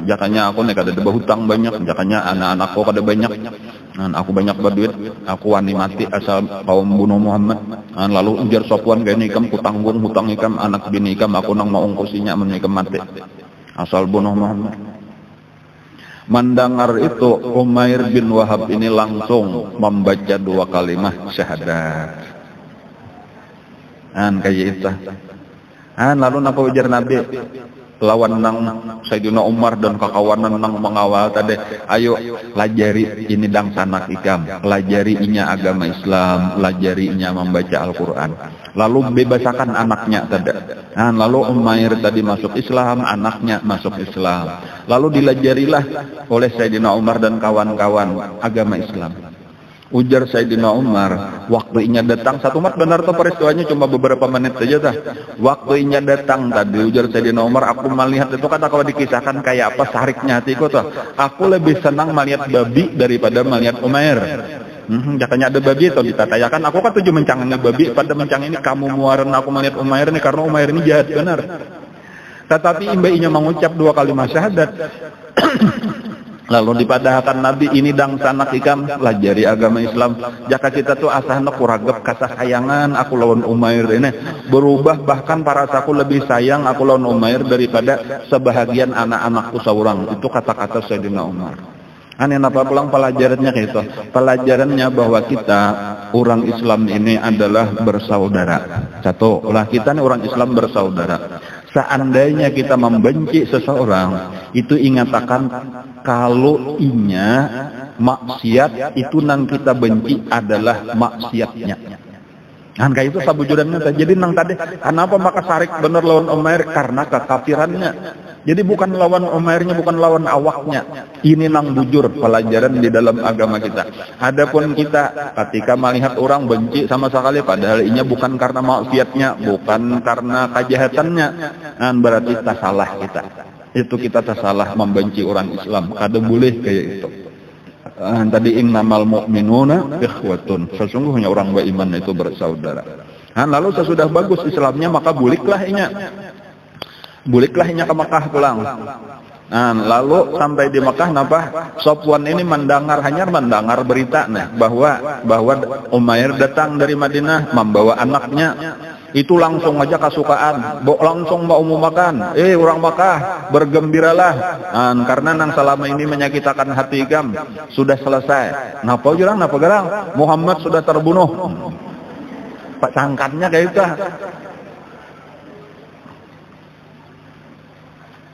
A: Jakanya aku nih kada ada hutang banyak, jakanya anak-anakku kada banyak. Aku banyak berduit, aku wani mati asal kau membunuh Muhammad. Lalu ujar Sopwan kayak ini, ikam kutanggung hutang ikam, anak bini ikam aku nang mau ongkosinya ikam mati. Asal bunuh Muhammad. Mendengar itu Umair bin Wahab ini langsung membaca 2 kalimat syahadat. Kayak itu. Lalu napa ujar Nabi lawan nang Sayyidina Umar dan kakawanan nang mengawal tadi, ayo lajari ini dang sanak ikam, lajari inya agama Islam, lajari inya membaca Al-Quran, lalu bebasakan anaknya tadi. Lalu Umair tadi masuk Islam, anaknya masuk Islam, lalu dilajarilah oleh Sayyidina Umar dan kawan-kawan agama Islam. Ujar Sayyidina Umar, waktunya datang, satu mat benar tuh peristiwanya cuma beberapa menit saja dah. Waktunya datang tadi, ujar Sayyidina Umar, aku melihat itu kata kalau dikisahkan kayak apa sariknya hatiku tuh. Aku lebih senang melihat babi daripada melihat Umair. Katanya ada babi itu ditatayakan, aku kan tujuh mencangnya babi pada mencang ini kamu muaran aku melihat Umair ini karena Umair ini jahat benar. Tetapi imbainya mengucap 2 kalimat syahadat. Lalu dipadahkan Nabi ini dang sanak ikam pelajari agama Islam. Jaka kita tuh asahna kuragep kasah sayangan aku lawan Umair ini berubah, bahkan para saku lebih sayang aku lawan Umair daripada sebahagian anak-anakku saurang. Itu kata-kata Sayyidina Umar. Aneh apa pulang pelajarannya kayak itu. Pelajarannya bahwa kita orang Islam ini adalah bersaudara. Satu, lah kita nih orang Islam bersaudara. Seandainya kita membenci seseorang, itu ingatakan kalau inya maksiat itu nang kita benci adalah maksiatnya. Kan kayak itu sabujudannya. Jadi nang tadi kenapa maka sarik bener lawan Umair karena kekafirannya. Jadi bukan lawan Umairnya, bukan lawan awaknya. Ini nang bujur pelajaran di dalam agama kita. Adapun kita ketika melihat orang benci sama sekali padahal inya bukan karena maksiatnya, bukan karena kejahatannya, kan berarti kita salah kita. Itu kita salah membenci orang Islam. Kada boleh kayak itu. Tadi innamal mu'minuna ikhwatun. Sesungguhnya orang beriman itu bersaudara. Lalu sesudah bagus Islamnya maka buliklah inya. Buliklah inya ke Mekah pulang. Lalu sampai di Mekah napa? Sofwan ini mendengar berita bahwa Umair datang dari Madinah membawa anaknya. Itu langsung aja kasukaan, langsung mau makan. Orang Mekah bergembiralah, karena nang selama ini menyakitkan hati kam sudah selesai. Napa gerang? Muhammad sudah terbunuh. Pak sangkatnya kayak itu.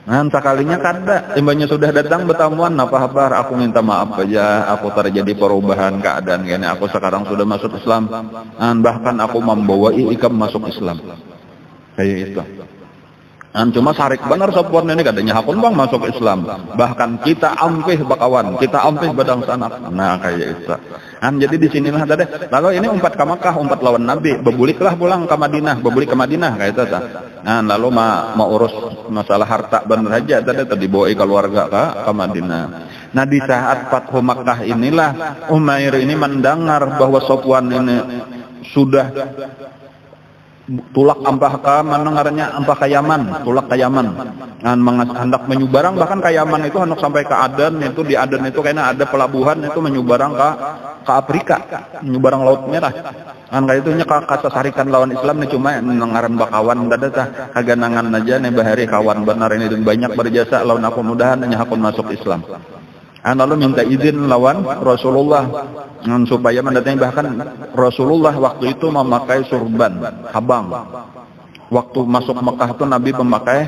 A: Sekalinya kada, timbanya sudah datang bertamuan, apa kabar? Aku minta maaf aja, aku terjadi perubahan keadaan gini. Aku sekarang sudah masuk Islam, bahkan aku membawa ikam masuk Islam. Kayak itu. Cuma sarik benar Sofwan ini katanya hakun bang masuk Islam. Bahkan kita ampih bakawan, kita ampih badang sanak. Nah kayak itu. Jadi di sinilah tadi. Lalu ini umpat ke Makkah, umpat lawan Nabi. Bebuliklah pulang ke Madinah, bebulik ke Madinah kayak itu. Lalu mau urus masalah harta benar aja tadi bawa keluarga ke Madinah. Nah di saat Fathu Makkah inilah Umair ini mendengar bahwa Sofwan ini sudah tulak ampah ke mendengarnya ampah ke Yaman, tulak ke Yaman, hendak menyubarang, bahkan ke Yaman itu hendak sampai ke Aden. Itu di Aden itu kayaknya ada pelabuhan itu menyubarang ke Afrika, menyubarang Laut Merah. Kayak itu nya kata sarikan lawan Islam nih cuma nengaran bakawan dada tah kaganangan aja nih bahari kawan benar ini dan banyak berjasa lawan aku mudahan hanya hakun masuk Islam. Lalu minta izin lawan Rasulullah supaya mendatangi, bahkan Rasulullah waktu itu memakai surban habang. Waktu masuk Mekah itu Nabi memakai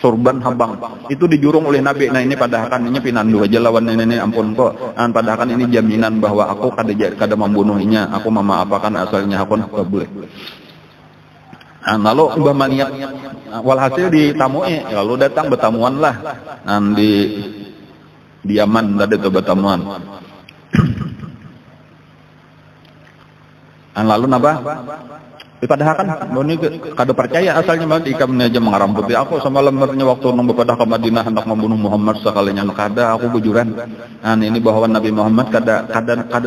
A: surban habang. Itu dijurung oleh Nabi. Nah ini padahal ini pinandu aja lawan ini ampun kok. Padahal ini jaminan bahwa aku kada membunuhnya. Aku memaafkan asalnya aku boleh. Lalu Mbah Maniat walhasil ditamui, lalu datang bertamuan lah di Yaman tadi itu bertamuan. Lalu napa? Padahal kan ini kada percaya asalnya banget ikam aja mengaramputi aku sama lembarnya waktu nang bepadah ke Madinah hendak membunuh Muhammad sekalinya kada aku bujuran. Ini bahwa Nabi Muhammad kada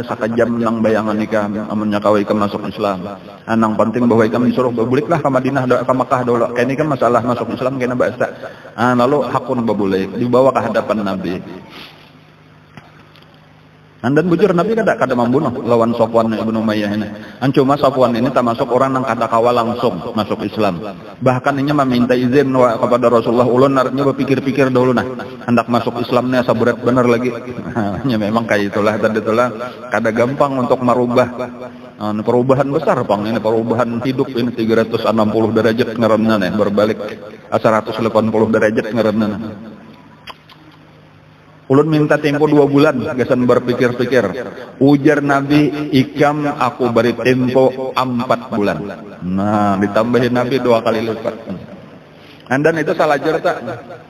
A: sakajam nang bayangan ikam amunnya kawa ikam masuk Islam. Nang penting bahwa ikam disuruh bebuliklah ke Madinah ke Makkah dulu. Kayak ini kan masalah masuk Islam kena bahasa. Lalu hakun bebulik dibawa ke hadapan Nabi. Dan bujur Nabi kada membunuh lawan Sofwan ibn Umayyah ini. Cuma Sofwan ini termasuk orang yang kada kawal langsung masuk Islam. Bahkan ini meminta izin kepada Rasulullah. Ulun narnya berpikir-pikir dulu hendak masuk Islamnya saburat benar lagi. Memang kayak itulah tadi itulah kada gampang untuk merubah. Perubahan besar pang ini, perubahan hidup ini 360 derajat ngerenna berbalik 180 derajat ngerenna. Ulun minta tempo 2 bulan, gasan berpikir-pikir. Ujar Nabi, ikam aku beri tempo 4 bulan. Nah, ditambahin Nabi 2 kali lipat. Dan itu salah jerta.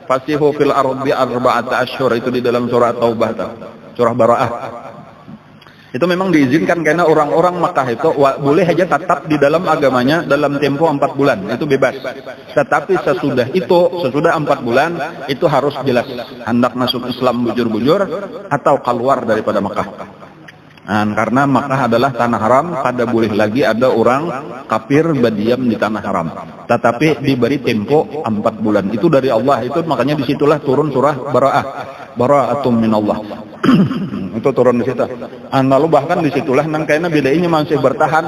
A: Fasihu fil ardi arba'ata asyhur, itu di dalam surah Taubah, surah Bara'ah. Itu memang diizinkan karena orang-orang Makkah itu boleh aja tetap di dalam agamanya dalam tempo 4 bulan, itu bebas. Tetapi sesudah 4 bulan itu harus jelas hendak masuk Islam bujur-bujur atau keluar daripada Makkah. Karena Makkah adalah tanah haram, kada boleh lagi ada orang kafir berdiam di tanah haram. Tetapi diberi tempo 4 bulan. Itu dari Allah, itu makanya disitulah turun surah Bara'ah. bara'atum minallah. Itu turun di situ. Lalu bahkan disitulah nang kayaknya bedanya masih bertahan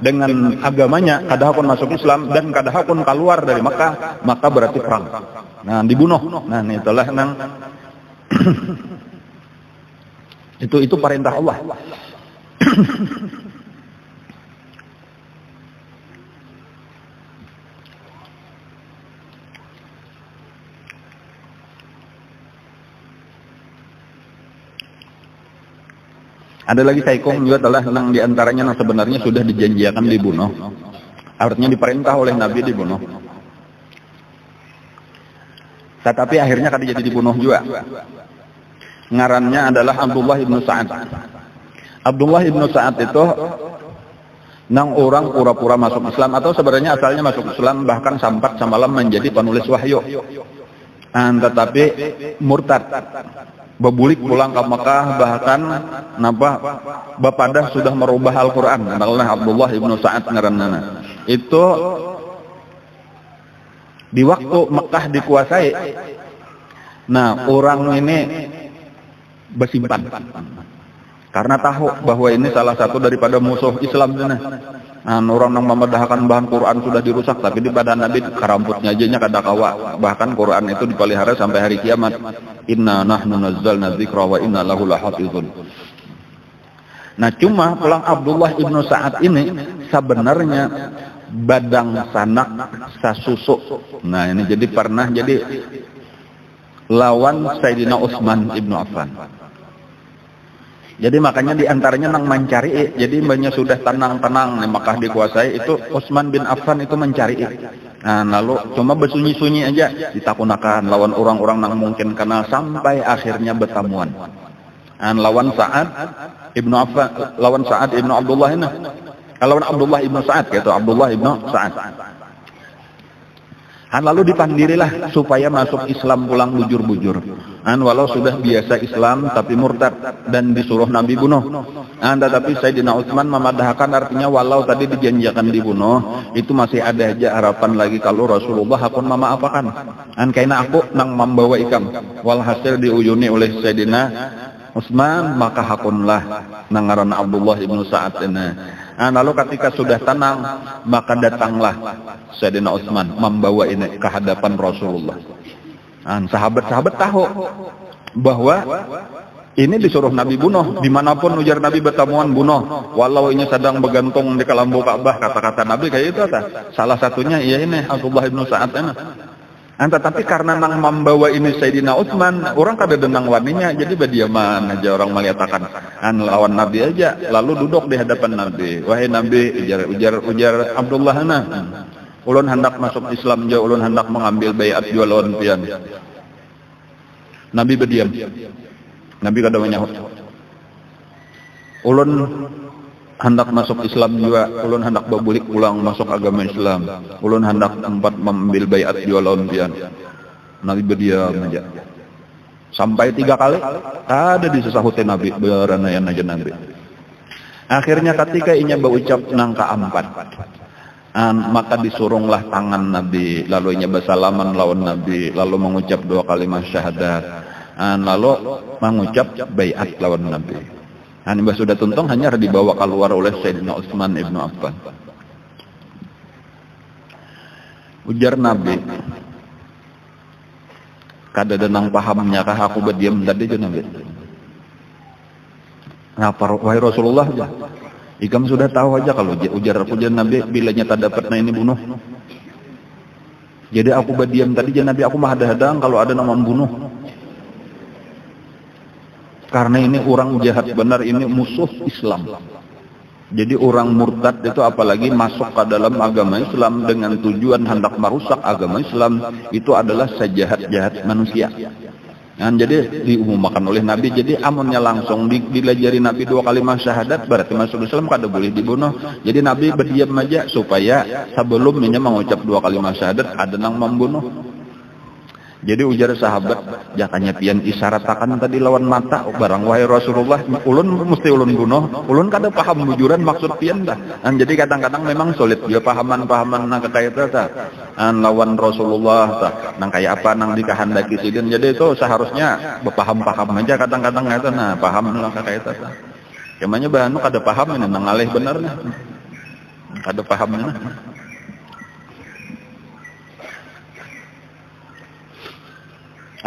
A: dengan agamanya, kadahapun masuk Islam dan kadahapun keluar dari Makkah, maka berarti perang. Nah, dibunuh. Nah, itulah nang itu perintah Allah. Ada lagi saikong juga telah nang diantaranya yang sebenarnya sudah dijanjikan dibunuh. Artinya diperintah oleh Nabi dibunuh. Tetapi akhirnya kan jadi dibunuh juga. Ngarannya adalah Abdullah ibnu Sa'ad. Abdullah ibnu Sa'ad itu nang orang pura-pura masuk Islam atau sebenarnya asalnya masuk Islam bahkan sampai semalam menjadi penulis wahyu. Tetapi murtad. Bebulik pulang ke Mekah bahkan bapadah sudah merubah Al-Quran. Adalah Abdullah ibnu Sa'ad ngaranana. Itu di waktu Mekah dikuasai. Nah, orang ini bersimpan karena tahu bahwa ini salah satu daripada musuh Islam sana. Orang yang memedahkan bahan Quran sudah dirusak, tapi di badan Nabi karamputnya aja kada kawa. Bahkan Quran itu dipelihara sampai hari kiamat. Inna nahnu nazzalna dzikra wa inna lahu lahafizun. Nah, cuma pulang Abdullah ibnu Sa'ad ini sebenarnya badang sanak sasusuk. Nah, ini jadi pernah jadi lawan Sayyidina Utsman ibnu Affan. Jadi makanya diantaranya nang mencari, jadi banyak sudah tenang-tenang nih Makkah dikuasai itu Utsman bin Affan itu mencari. Nah, lalu cuma bersunyi-sunyi aja ditakunakan lawan orang-orang nang mungkin kenal sampai akhirnya bertemuan. Lawan Sa'ad ibnu Affan, lawan Sa'ad ibnu Abdullah ini. Lawan Abdullah ibnu Sa'ad gitu, Abdullah ibnu Sa'ad. Lalu dipandirilah supaya masuk Islam pulang bujur-bujur. Walau sudah biasa Islam tapi murtad dan disuruh Nabi bunuh. Tetapi Sayyidina Utsman memadahkan artinya walau tadi dijanjikan dibunuh, itu masih ada aja harapan lagi kalau Rasulullah akan memaafkan. Kaina aku nang membawa ikam. Walhasil diuyuni oleh Sayyidina Utsman maka hakunlah nangaran Abdullah ibnu Sa'ad ini. Lalu ketika sudah tenang maka datanglah Sayyidina Utsman membawa ini ke hadapan Rasulullah. Sahabat-sahabat tahu bahwa ini disuruh Nabi bunuh, dimanapun ujar Nabi bertemuan bunuh. Walau ini sedang bergantung di kelambu Ka'bah, kata-kata Nabi kayak itu salah satunya iya ini Abdullah ibnu Sa'ad ini. Tetapi karena nang membawa ini Sayyidina Utsman, orang kada denang waninya, jadi berdiaman aja orang melihatkan. Lawan Nabi aja, lalu duduk di hadapan Nabi. Wahai Nabi, ujar Abdullah na. Ulun hendak masuk Islam jauh, ulun hendak mengambil baiat jua lawan pian. Nabi berdiam. Nabi kada menyahut. Ulun hendak masuk Islam juga, ulun hendak berbulik pulang masuk agama Islam. Ulun hendak tempat mengambil baiat jua lawan pian. Nabi berdiam aja. Sampai 3 kali ada disesahutin Nabi beranayan aja Nabi. Akhirnya ketika inya berucap nang keempat, maka disurunglah tangan Nabi, lalu inya bersalaman lawan Nabi, lalu mengucap 2 kalimat syahadat, lalu mengucap baiat lawan Nabi. Ini sudah tuntung hanya dibawa keluar oleh Sayyidina Utsman ibnu Affan. Ujar Nabi, kada denang pahamnya kah aku berdiam tadi je Nabi. Wahai Rasulullah aja. Ikam sudah tahu aja kalau ujar Nabi bilanya tak dapat ini bunuh. Jadi aku berdiam tadi je Nabi, aku mah hadang kalau ada nama membunuh. Karena ini orang jahat benar, ini musuh Islam. Jadi orang murtad itu apalagi masuk ke dalam agama Islam dengan tujuan hendak merusak agama Islam, itu adalah sejahat-jahat manusia. Jadi diumumkan oleh Nabi, jadi amunnya langsung dilajari Nabi 2 kalimat syahadat berarti masuk Islam kada boleh dibunuh. Jadi Nabi berdiam aja supaya sebelumnya mengucap 2 kalimat syahadat ada nang membunuh. Jadi ujar sahabat, jakanya pian isaratakan tadi lawan mata barang wahai Rasulullah, ulun mesti ulun bunuh, ulun kada paham bujuran maksud pian dah. Jadi kadang-kadang memang sulit dia pahaman nang kaya ta. Lawan Rasulullah ta, nang kaya apa nang dikahandaki sidin. Jadi itu seharusnya berpaham-paham aja kadang-kadang eta nah, paham nang kaya ta. Kemanya bahanu kada paham ini nang alih bener. Kada pahamnya.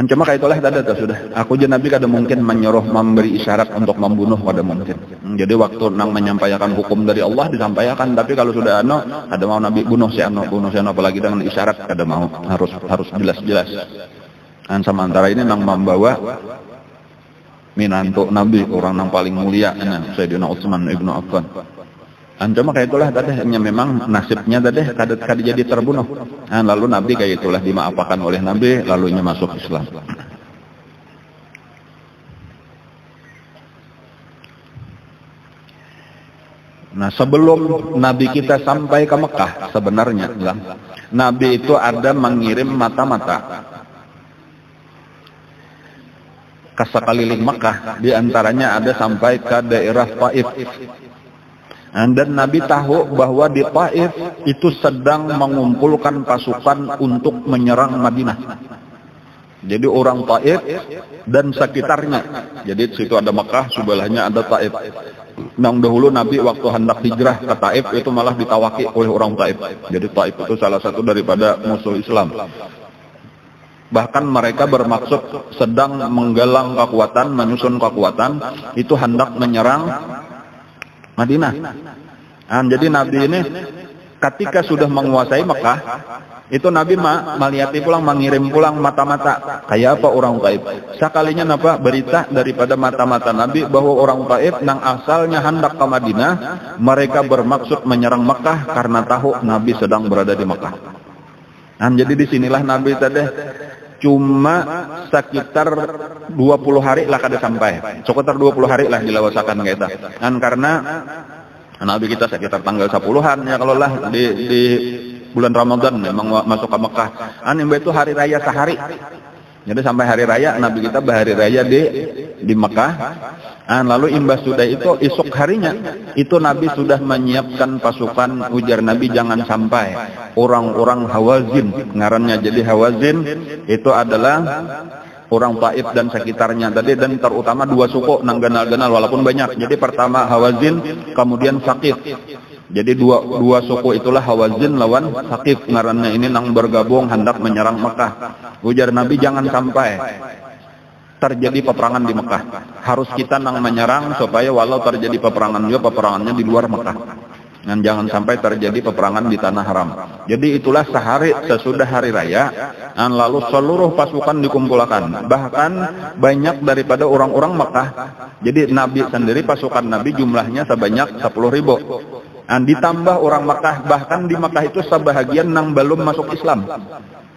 A: Cuma kayak itulah tadi sudah. Aku je Nabi kada mungkin menyuruh memberi isyarat untuk membunuh kada mungkin. Jadi waktu nang menyampaikan hukum dari Allah disampaikan, tapi kalau sudah ada mau Nabi bunuh si apalagi dengan isyarat kada mau, harus jelas-jelas. Sementara ini nang membawa minantu Nabi, orang nang paling mulia Sayyidina Utsman ibnu Affan. Cuma kayak itulah tadi, memang nasibnya tadi kada jadi terbunuh. Lalu Nabi kayak itulah dimaafkan oleh Nabi, lalunya masuk Islam. Nah, sebelum Nabi kita sampai ke Mekah sebenarnya, Nabi itu ada mengirim mata-mata ke sekeliling Mekah, diantaranya ada sampai ke daerah Taif. Dan Nabi tahu bahwa di Taif itu sedang mengumpulkan pasukan untuk menyerang Madinah. Jadi orang Taif dan sekitarnya. Jadi situ ada Mekah, sebelahnya ada Taif. Nang dahulu Nabi waktu hendak hijrah ke Taif itu malah ditawaki oleh orang Taif. Jadi Taif itu salah satu daripada musuh Islam. Bahkan mereka bermaksud sedang menggalang kekuatan, menyusun kekuatan, itu hendak menyerang Madinah. Jadi Nabi ini ketika sudah menguasai Mekah, itu Nabi melihat pulang, mengirim pulang mata-mata. Kayak apa orang Taif? Sekalinya napa berita daripada mata-mata Nabi bahwa orang Taif nang asalnya hendak ke Madinah, mereka bermaksud menyerang Mekah karena tahu Nabi sedang berada di Mekah. Jadi disinilah Nabi tadi cuma sekitar 20 hari lah kada sampai. Sekitar 20 hari lah dilawasakan kita. Karena Nabi kita sekitar tanggal 10-an ya kalau lah di bulan Ramadan memang masuk ke Mekah. Itu hari raya sehari. Jadi sampai hari raya Nabi kita berhari raya di Mekah. Lalu imbas sudah itu esok harinya itu Nabi sudah menyiapkan pasukan. Ujar Nabi jangan sampai orang-orang Hawazin, ngarannya. Jadi Hawazin itu adalah orang Taif dan sekitarnya tadi, dan terutama dua suku nang ganal-ganal walaupun banyak. Jadi pertama Hawazin, kemudian Saqif. Jadi dua suku itulah Hawazin lawan Saqif, ngarannya ini nang bergabung hendak menyerang Mekah. Ujar Nabi jangan sampai terjadi peperangan di Mekah. Harus kita nang menyerang supaya walau terjadi peperangan juga peperangannya di luar Mekah. Dan jangan sampai terjadi peperangan di tanah haram. Jadi itulah sehari sesudah hari raya, lalu seluruh pasukan dikumpulkan. Bahkan banyak daripada orang-orang Mekah. Jadi Nabi sendiri, pasukan Nabi jumlahnya sebanyak 10.000. Ditambah orang Mekah, bahkan di Mekah itu sebahagian nang belum masuk Islam.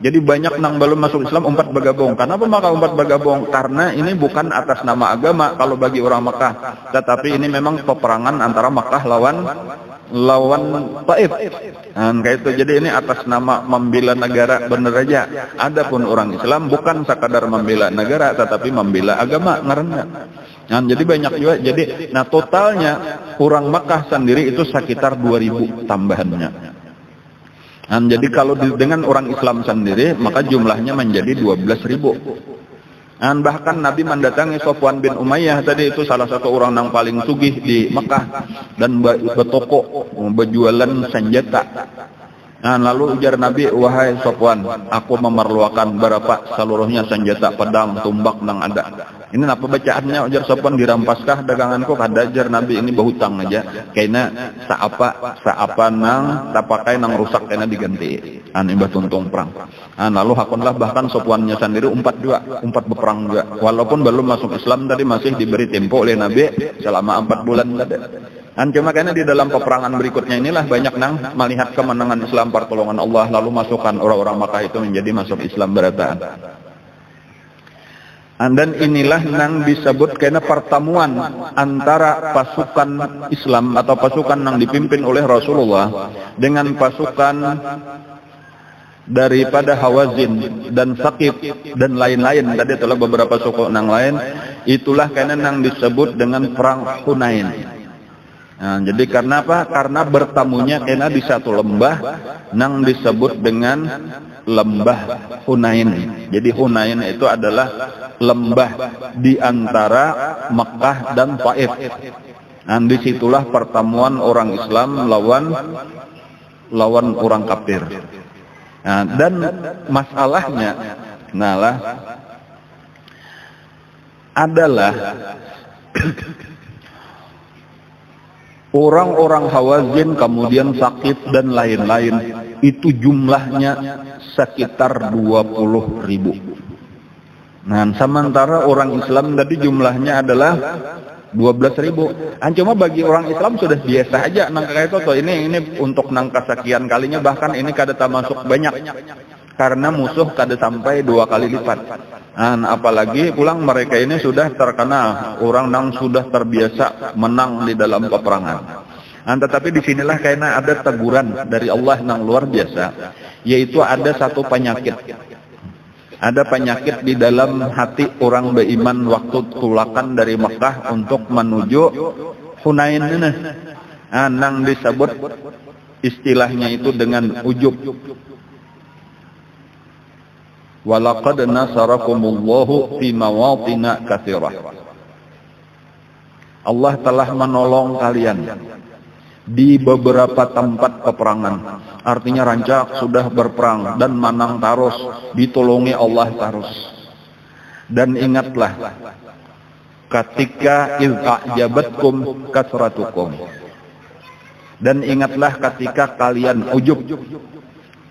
A: Jadi banyak nang belum masuk Islam umpat bergabung. Kenapa maka umpat bergabung? Karena ini bukan atas nama agama kalau bagi orang Mekah, tetapi ini memang peperangan antara Mekah lawan Taif. Kayak itu. Jadi ini atas nama membela negara bener aja. Adapun orang Islam bukan sekadar membela negara, tetapi membela agama ngaranna. Jadi banyak juga. Jadi totalnya orang Mekah sendiri itu sekitar 2.000 tambahannya. Jadi kalau dengan orang Islam sendiri maka jumlahnya menjadi 12.000. Bahkan Nabi mendatangi Sofwan bin Umayyah tadi, itu salah satu orang yang paling sugih di Mekah dan bertoko berjualan senjata. Lalu ujar Nabi, wahai Sofwan, aku memerlukan berapa seluruhnya senjata, pedang, tumbak nang ada. Ini apa bacaannya? Ujar Sofwan, dirampaskah daganganku? Kada, ajar Nabi, ini berhutang aja. Kayaknya saapa nang tak pakai nang rusak kena diganti. Ibah tuntung perang. Lalu hakunlah bahkan Sofwannya sendiri umpat berperang juga. Walaupun belum masuk Islam tadi, masih diberi tempo oleh Nabi selama 4 bulan tadi. Cuma karena di dalam peperangan berikutnya inilah banyak nang melihat kemenangan Islam, pertolongan Allah, lalu masukkan orang-orang Makkah itu menjadi masuk Islam berataan. Dan inilah nang disebut karena pertemuan antara pasukan Islam atau pasukan yang dipimpin oleh Rasulullah dengan pasukan daripada Hawazin dan Saqif dan lain-lain. Tadi itulah beberapa suku nang lain. Itulah karena nang disebut dengan perang Hunain. Nah, jadi karena apa? Karena bertamunya karena di satu lembah nang disebut dengan lembah Hunain. Jadi Hunain itu adalah lembah di antara Mekah dan Taif. Nah, disitulah pertemuan orang Islam lawan orang kafir. Nah, dan masalahnya adalah orang-orang Hawazin, kemudian Saqif dan lain-lain itu jumlahnya sekitar 20.000. Nah, sementara orang Islam tadi jumlahnya adalah 12.000. Cuma bagi orang Islam sudah biasa aja nang kayak itu. Ini untuk nang kesekian kalinya, bahkan ini kada termasuk banyak. Karena musuh kada sampai 2 kali lipat. Apalagi pulang mereka ini sudah terkenal orang nang sudah terbiasa menang di dalam peperangan. Tetapi disinilah karena ada teguran dari Allah nang luar biasa, yaitu ada satu penyakit. Ada penyakit di dalam hati orang beriman waktu tulakan dari Mekah untuk menuju Hunain ini. Nang disebut istilahnya itu dengan ujub. Walaqad nasarakumullahu fi mawatina katsirah. Allah telah menolong kalian di beberapa tempat peperangan. Artinya rancak sudah berperang dan menang terus, ditolongi Allah terus. Dan ingatlah ketika iz'ajabatkum kasratukum. Dan ingatlah ketika kalian ujub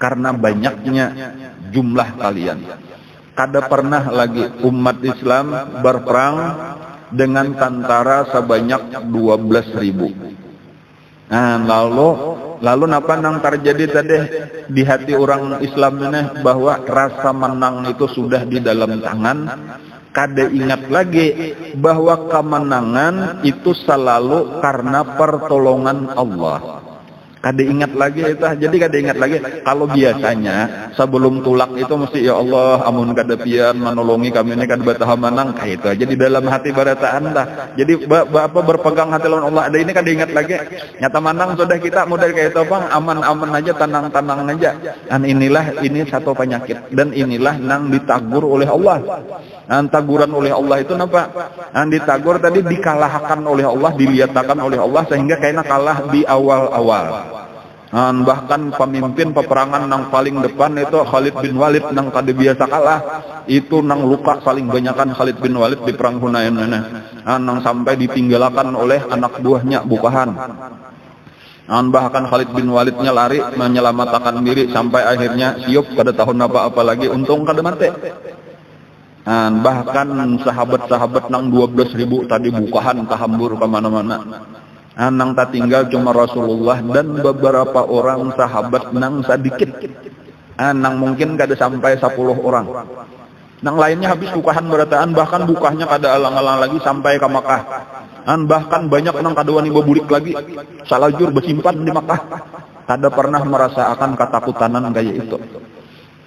A: karena banyaknya jumlah kalian. Kada pernah lagi umat Islam berperang dengan tentara sebanyak 12.000. Lalu apa nang terjadi tadi di hati orang Islam ini, bahwa rasa menang itu sudah di dalam tangan. Kada ingat lagi bahwa kemenangan itu selalu karena pertolongan Allah. Kada ingat lagi itu. Jadi kada ingat lagi. Kalau biasanya sebelum tulak itu mesti ya Allah amun kada pian menolongi kami ini kada betah menang kayak itu aja di dalam hati barataan lah. Jadi apa berpegang hati lawan Allah. Ada ini kada ingat lagi. Nyata menang sudah kita model kayak itu bang, aman-aman aja, tenang-tenang aja. Dan ini satu penyakit, dan inilah nang ditagur oleh Allah. Dan taguran oleh Allah itu napa? Ditagur tadi dikalahkan oleh Allah, diliatakan oleh Allah sehingga kayaknya kalah di awal-awal. Bahkan pemimpin peperangan nang paling depan itu Khalid bin Walid nang kada biasa kalah. Itu nang luka paling banyakan Khalid bin Walid di perang Hunain ini. Nang sampai ditinggalkan oleh anak buahnya Bukahan. Bahkan Khalid bin Walidnya lari menyelamatkan diri sampai akhirnya siup kada tahu apa-apa lagi, untung kada mati. Bahkan sahabat-sahabat nang 12.000 tadi Bukahan kahambur ke mana-mana. Nang tak tinggal cuma Rasulullah dan beberapa orang sahabat nang sedikit. Nang mungkin kada sampai 10 orang. Nang lainnya habis Bukahan berataan, bahkan bukahnya kada alang-alang lagi sampai ke Makkah. Bahkan banyak nang kada wani bebulik lagi. Salajur bersimpan di Makkah. Kada pernah merasakan ketakutan kayak itu.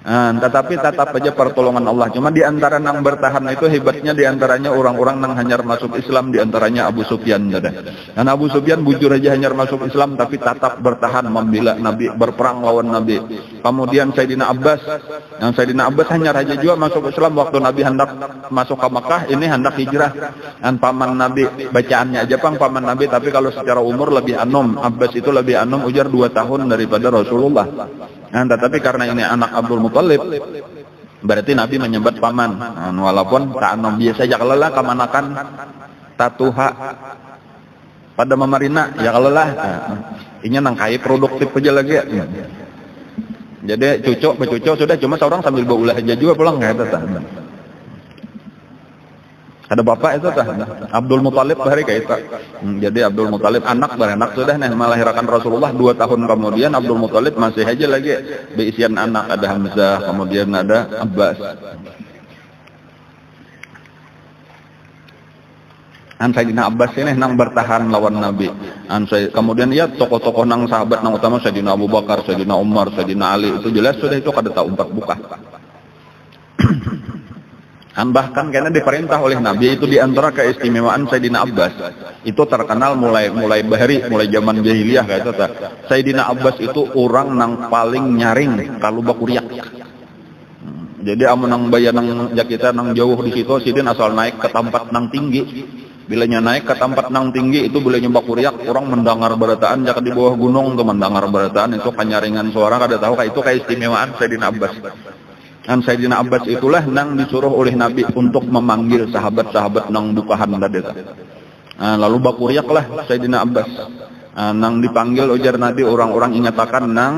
A: Tetapi tetap aja pertolongan Allah. Cuma di antara nang bertahan itu hebatnya, di antaranya orang-orang nang hanyar masuk Islam, di antaranya Abu Sufyan. Dan Abu Sufyan bujur aja hanyar masuk Islam tapi tetap bertahan membela Nabi, berperang lawan Nabi. Kemudian Sayyidina Abbas, yang Sayyidina Abbas hanyar aja juga masuk Islam waktu Nabi hendak masuk ke Makkah, ini hendak hijrah. Dan paman Nabi, bacaannya aja paman Nabi, tapi kalau secara umur lebih anom. Abbas itu lebih anom, ujar 2 tahun daripada Rasulullah. Tetapi karena ini anak Abdul Muthalib, berarti Nabi menyebut paman. Walaupun tak anom biasa aja kalau lah kemanakan tatuha pada memarina ya kalau lah. Ini nang kai produktif aja lagi. Jadi cucu sudah cuma seorang sambil baulah aja juga pulang kayak itu. Ada bapak itu Abdul Muthalib hari kayak itu. Jadi Abdul Muthalib anak beranak sudah melahirkan Rasulullah 2 tahun kemudian. Abdul Muthalib masih aja lagi beisian anak, ada Hamzah, kemudian ada Abbas. Sayyidina Abbas ini nang bertahan lawan Nabi. Kemudian ya tokoh-tokoh nang sahabat nang utama Sayyidina Abu Bakar, Sayyidina Umar, Sayyidina Ali itu jelas sudah itu kada tahu umpat buka. Bahkan karena diperintah oleh Nabi itu diantara keistimewaan Sayyidina Abbas itu terkenal mulai bahari mulai zaman jahiliyah kayak itu. Sayyidina Abbas itu orang nang paling nyaring kalau bakuriak. Jadi amun nang bayanang kita nang jauh di situ sidin asal naik ke tempat nang tinggi. Bilanya naik ke tempat nang tinggi itu bilanya bakuriak orang mendengar berataan jika di bawah gunung tuh mendengar berataan itu kanyaringan suara kada tahu kayak itu keistimewaan Sayyidina Abbas. Sayyidina Abbas itulah nang disuruh oleh Nabi untuk memanggil sahabat-sahabat nang bukahan tadi. Lalu bakuriaklah Sayyidina Abbas. Nang dipanggil ujar Nabi orang-orang ingatakan nang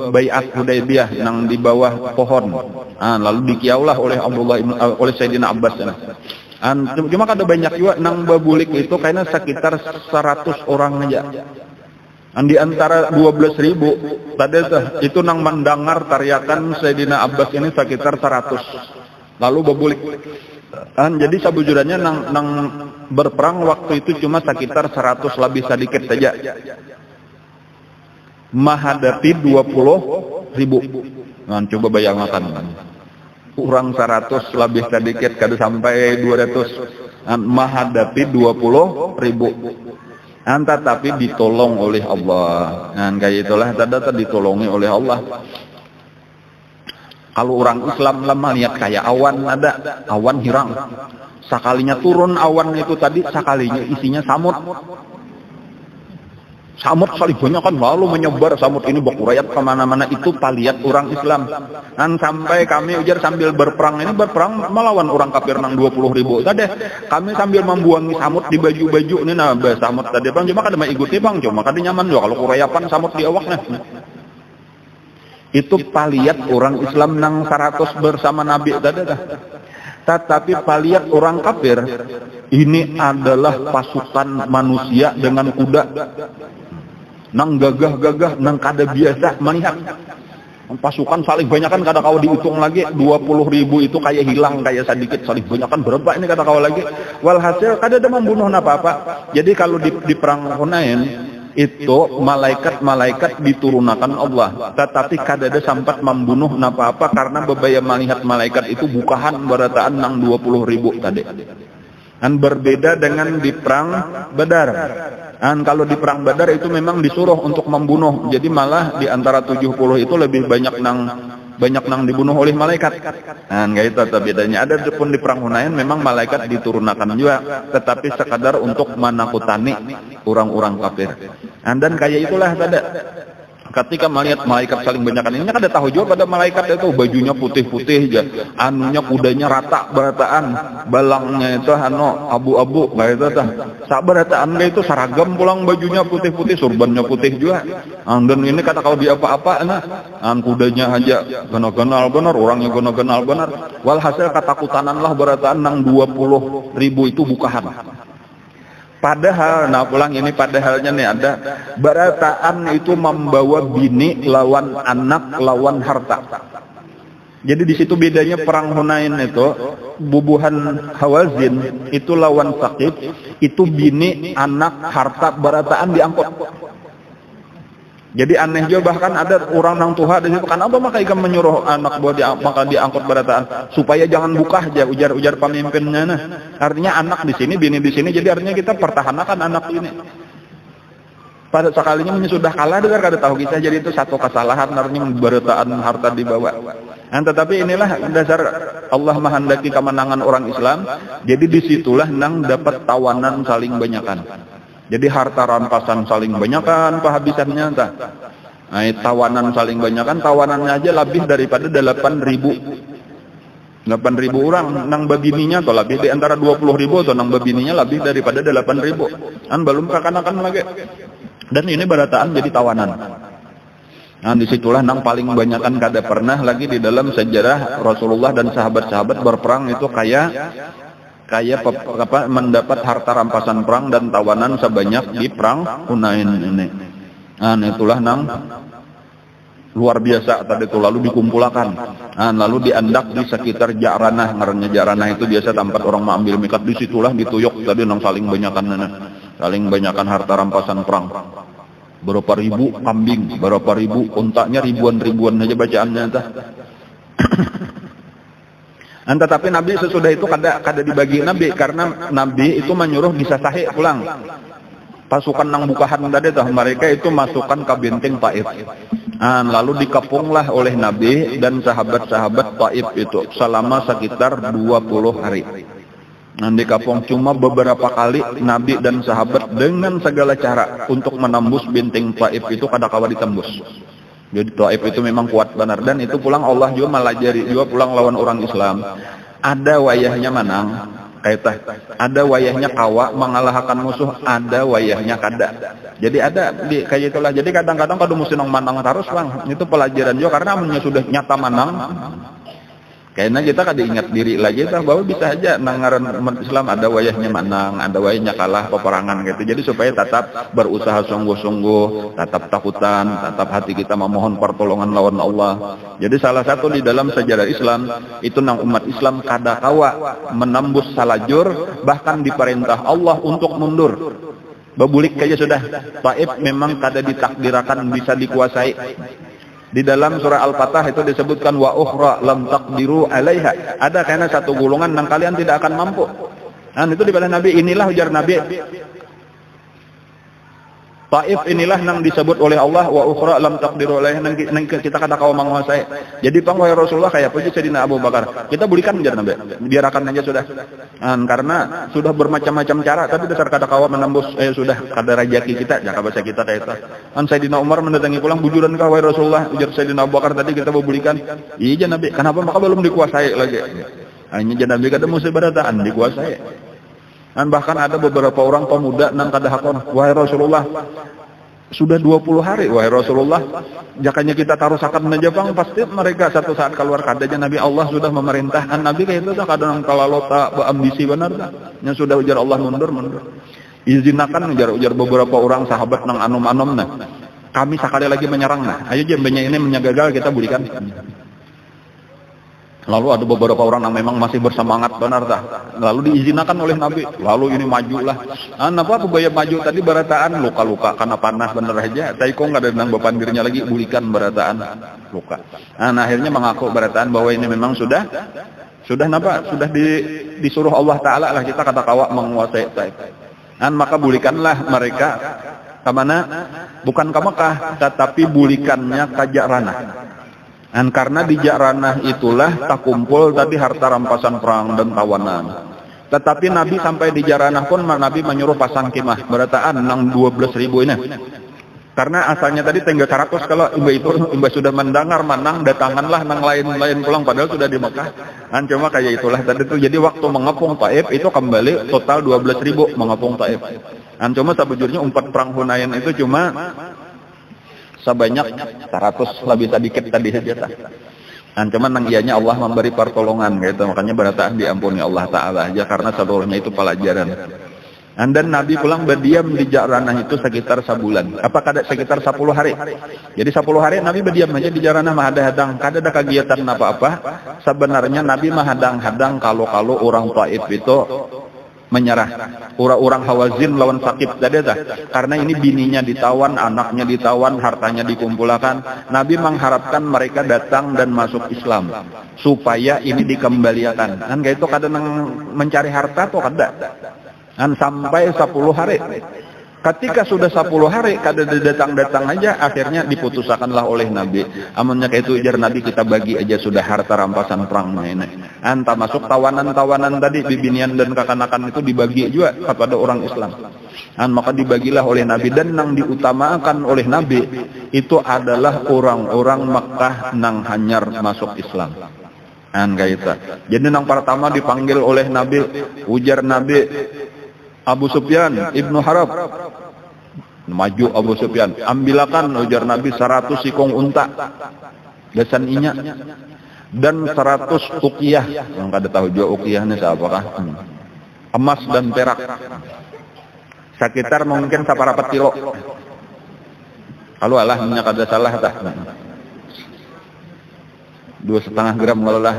A: baiat Hudaybiyah nang di bawah pohon. Lalu dikiaulah oleh Sayyidina Abbas. Cuma kada banyak juga nang babulik itu kayaknya sekitar 100 orang aja. Di antara 12.000 tadi itu nang mendengar teriakan Sayyidina Abbas ini sekitar 100. Lalu babulik. Jadi sabujuranya nang berperang waktu itu cuma sekitar 100 lebih sedikit saja. Menghadapi 20.000. Coba bayangkan. Kurang 100 lebih sedikit kada sampai 200 menghadapi 20.000 tetapi ditolong oleh Allah. Kayak itulah tadi ditolongi oleh Allah. Kalau orang Islam lama lihat kayak awan hirang, sekalinya turun awan itu tadi sekalinya isinya samut saling banyak kan lalu menyebar samut ini bakurayat kemana-mana itu paliat orang Islam. Sampai kami ujar sambil berperang melawan orang kafir nang 20.000 tadi kami sambil membuangi samut di baju-baju ini samut tadi bang cuma kada mengikuti bang cuma kada nyaman juga kalau kurayapan samut di awaknya. Itu paliat orang Islam nang 100 bersama Nabi tadi tetapi paliat orang kafir ini adalah pasukan manusia dengan kuda nang gagah-gagah nang kada biasa melihat pasukan saling banyak kan kada kau dihitung lagi 20.000 itu kayak hilang kayak sedikit saling banyak kan berapa ini kada kau lagi walhasil kada ada membunuh apa-apa. Jadi kalau di perang Hunain itu malaikat diturunkan Allah tetapi kada ada sempat membunuh apa-apa karena bebaya melihat malaikat itu bukahan berataan nang 20.000 tadi. Berbeda dengan di perang Badar. Kalau di perang Badar itu memang disuruh untuk membunuh. Jadi malah di antara 70 itu lebih banyak nang dibunuh oleh malaikat. Kayak itu bedanya. Ada pun di perang Hunain memang malaikat diturunkan juga, tetapi sekadar untuk menakutani orang-orang kafir. Dan kayak itulah tadi. Ketika melihat malaikat saling banyakan ini kada tahu juga pada malaikat itu bajunya putih-putih aja, anunya kudanya rata berataan, balangnya itu abu-abu kayak itu sak berataan itu seragam pulang bajunya putih-putih, surbannya putih juga. Dan ini kata kalau di apa-apa kudanya aja genal-genal benar, orangnya genal-genal benar. Walhasil ketakutananlah berataan nang 20.000 itu bukahan. Padahal, padahalnya nih ada berataan itu membawa bini lawan anak lawan harta. Jadi di situ bedanya perang Hunain itu bubuhan Hawazin itu lawan Saqif itu bini anak harta berataan diangkut. Jadi aneh juga bahkan ada orang nang tuha di situ kenapa maka ikan menyuruh anak buah maka diangkut berataan supaya jangan buka aja ujar pemimpinnya artinya anak di sini bini di sini jadi artinya kita pertahankan anak ini. Pada sekalinya sudah kalah dengar kada tahu kisah jadi itu satu kesalahan artinya berataan harta dibawa. Tetapi inilah dasar Allah menghendaki kemenangan orang Islam. Jadi disitulah nang dapat tawanan saling banyakan. Jadi harta rampasan saling banyakan, kehabisannya entah. Tawanan saling banyakan, tawanannya aja lebih daripada 8.000 orang nang babininya atau lebih di antara 20.000 atau nang babininya lebih daripada 8.000. Belum kakanakan lagi. Dan ini berataan jadi tawanan. Disitulah nang paling banyakan kada pernah lagi di dalam sejarah Rasulullah dan sahabat-sahabat berperang itu kayak mendapat harta rampasan perang dan tawanan sebanyak di perang Hunain ini. Itulah nang luar biasa tadi itu, lalu dikumpulkan. Nah, lalu diandak di sekitar Ja'ranah, ngarannya Ja'ranah itu biasa tempat orang mengambil mikat, disitulah dituyuk tadi nang saling banyakan harta rampasan perang. Berapa ribu kambing, berapa ribu untanya, ribuan aja bacaannya tah. Tetapi Nabi sesudah itu kada dibagi Nabi, karena Nabi itu menyuruh disasahi pulang. Pasukan nang bukahan tadi tah, mereka itu masukkan ke benteng Taif. Lalu dikepunglah oleh Nabi dan sahabat-sahabat Taif itu selama sekitar 20 hari. Dikepung cuma beberapa kali Nabi dan sahabat dengan segala cara untuk menembus benteng Taif itu kada kawa ditembus. Jadi Taif itu memang kuat benar, dan itu pulang Allah juga melajari juga pulang lawan orang Islam. Ada wayahnya menang, ada wayahnya kawa mengalahkan musuh, ada wayahnya kada. Jadi ada kayak itulah. Jadi kadang-kadang kada mesti nang menang terus bang. Itu pelajaran juga, karena amunnya sudah nyata menang, kayaknya kita kada ingat diri lagi tah, bahwa bisa aja nangaran Islam ada wayahnya menang, ada wayahnya kalah peperangan gitu. Jadi supaya tetap berusaha sungguh-sungguh, tetap takutan, tetap hati kita memohon pertolongan lawan Allah. Jadi salah satu di dalam sejarah Islam itu nang umat Islam kada kawa menembus salajur, bahkan diperintah Allah untuk mundur. Babulik aja sudah. Taif memang kada ditakdirakan bisa dikuasai. Di dalam surah Al-Fatah itu disebutkan wa ukhra lam taqdiru alaiha. Ada karena satu golongan yang kalian tidak akan mampu. Dan itu dibalik Nabi, inilah ujar Nabi. Taif inilah yang disebut oleh Allah wa ukhra lam taqdiru alaiha, nang kita kada kawa menguasai. Jadi pang wahai Rasulullah kayak puji Sayyidina Abu Bakar. Kita belikan ujar Nabi. Biarkan aja sudah. Karena sudah bermacam-macam cara, tapi dasar kada kawa menembus sudah kada rajaki kita, jaka bahasa kita kayak itu. Sayyidina Umar mendatangi pulang, bujuran kah wahai Rasulullah, ujar Sayyidina Abu Bakar tadi kita belikan. Iya Nabi, kenapa maka belum dikuasai lagi? Hanya Nabi kada mesti barataan dikuasai. Dan bahkan ada beberapa orang pemuda nang kada hakon, wahai Rasulullah, sudah 20 hari wahai Rasulullah, jakanya kita tarusakan aja bang, pasti mereka satu saat keluar kadanya Nabi Allah sudah memerintahkan Nabi kayak itu kada nang kalalota beambisi benar dah. Yang sudah ujar Allah mundur. Izinakan ujar beberapa orang sahabat nang anom-anom nah. Kami sekali lagi menyerang nah. Ayo jembenya ini menyagagal kita berikan. Lalu ada beberapa orang yang memang masih bersemangat benar dah. Lalu diizinkan oleh Nabi. Lalu ini majulah. Apa pebaya maju tadi barataan luka-luka karena panas bener aja. Tapi kok nggak ada nang bapan dirinya lagi bulikan barataan luka. Akhirnya mengaku barataan bahwa ini memang sudah disuruh Allah Taala lah kita kata kawa menguasai Taif. Maka bulikanlah mereka ke mana? Bukan ke Mekah, tetapi bulikannya ke Ja'ranah. Karena di Ja'ranah itulah tak kumpul tadi harta rampasan perang dan tawanan. Tetapi Nabi sampai di Ja'ranah pun Nabi menyuruh pasang kemah berataan nang 12.000 ini. Karena asalnya tadi tinggal 100, kalau imba sudah mendengar menang datanganlah nang lain pulang padahal sudah di Mekah. Cuma kayak itulah tadi tuh. Jadi waktu mengepung Taif itu kembali total 12.000 mengepung Taif. Cuma sebujurnya umpat perang Hunain itu cuma sebanyak 100 lebih sedikit tadi saja. Cuman nang ianya Allah memberi pertolongan gitu. Makanya berataan diampuni Allah Ta'ala aja karena seluruhnya itu pelajaran. Dan Nabi pulang berdiam di Ja'ranah itu sekitar sebulan. Apakah sekitar 10 hari? Jadi 10 hari Nabi berdiam aja di Ja'ranah, mahadang-hadang. Kada ada kegiatan apa-apa. Sebenarnya Nabi mahadang-hadang kalau orang Taif itu menyerah. Orang Hawazin lawan Sakif tadi dah. Karena ini bininya ditawan, anaknya ditawan, hartanya dikumpulkan. Nabi mengharapkan mereka datang dan masuk Islam supaya ini dikembalikan. Kayak itu kadang mencari harta tuh kada. Sampai 10 hari. Ketika sudah 10 hari kada datang aja, akhirnya diputuskanlah oleh Nabi. Amunnya kayak itu ujar Nabi, kita bagi aja sudah harta rampasan perang ini. Anta masuk tawanan-tawanan tadi bibinian dan kakanakan itu dibagi juga kepada orang Islam. Maka dibagilah oleh Nabi, dan yang diutamakan oleh Nabi itu adalah orang-orang Makkah nang hanyar masuk Islam. Kayak itu. Jadi yang pertama dipanggil oleh Nabi, ujar Nabi Abu Sufyan Ibnu Harab. Maju Abu Sufyan, ambilakan ujar Nabi 100 sikong unta gasan inya dan 100 uqiyah. Yang kada tahu juga uqiyahnya siapakah? Emas dan perak. Sekitar mungkin 1/4 kilo. Kalau Allah kada salah tah. 2,5 gram kalau lah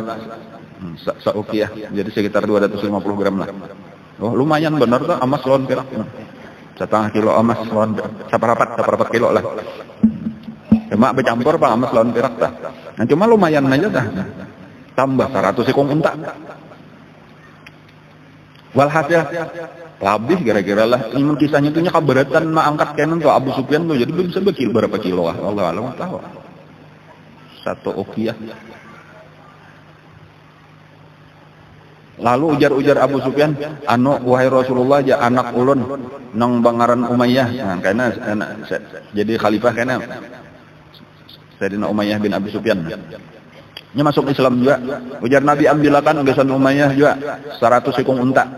A: saukiah, jadi sekitar 250 gram lah. Oh lumayan bener tuh emas lawan perak. 1,5 kilo emas lawan seperapat kilo lah. Cuma bercampur pak emas lawan perak dah. Nah cuma lumayan aja dah. Tambah 100 ekor unta. Walhasil labih kira-kira lah. Ini kisahnya tuh keberatan angkat kenan tuh Abu Sufyan tuh, jadi belum bisa berapa kilo ah. Allah alam tahu. 1 uqiyah. Lalu ujar Abu Sufyan, wahai Rasulullah, ya anak ulun nang bangaran Umayyah. Nah, karena jadi khalifah karena Sayyidina Umayyah bin Abi Sufyan. Nya masuk Islam juga. Ujar Nabi, ambilakan gesan Umayyah juga 100 ekor unta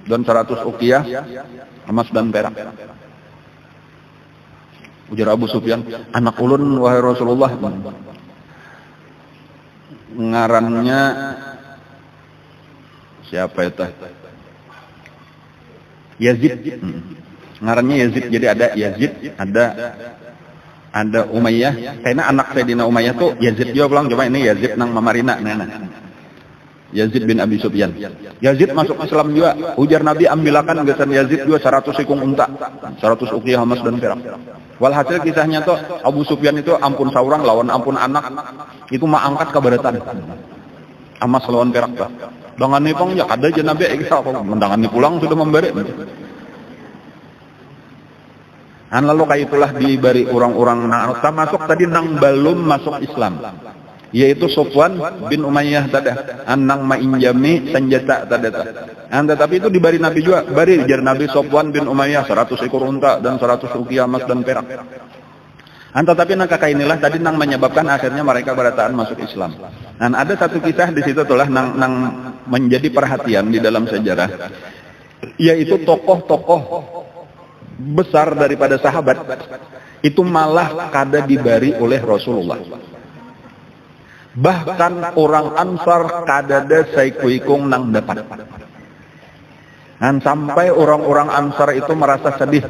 A: dan 100 uqiyah emas dan perak. Ujar Abu Sufyan, anak ulun wahai Rasulullah, ngarannya siapa itu? Yazid. Ngarannya Yazid. Jadi ada Yazid, ada Umayyah. Karena anak Sayyidina Umayyah tuh Yazid juga pulang. Coba ini Yazid nang Mamarina. Yazid bin Abi Sufyan. Yazid masuk Islam juga. Ujar Nabi, ambilakan gesan Yazid juga 100 ekor unta, 100 uqiyah emas dan perak. Walhasil kisahnya tuh Abu Sufyan itu ampun saurang lawan ampun anak. Itu mah angkat keberatan. Emas lawan perak bah. Dengan nipong ya kada aja Nabi mendangan pulang sudah memberi. Lalu kayak itulah diberi orang-orang masuk tadi nang belum masuk Islam, yaitu Sofwan bin Umayyah tada, nang mainjami senjata tada. Tetapi itu diberi Nabi juga, bari jar Nabi Sofwan bin Umayyah 100 ekor unta dan 100 uqiyah emas dan perak. Tetapi kakak inilah tadi nang menyebabkan akhirnya mereka berataan masuk Islam. Dan ada satu kisah di situ tulah nang menjadi perhatian di dalam sejarah, yaitu tokoh-tokoh besar daripada sahabat itu malah kada diberi oleh Rasulullah. Bahkan orang Ansar kada ada saikuikung nang dapat. Dan sampai orang-orang Ansar itu merasa sedih.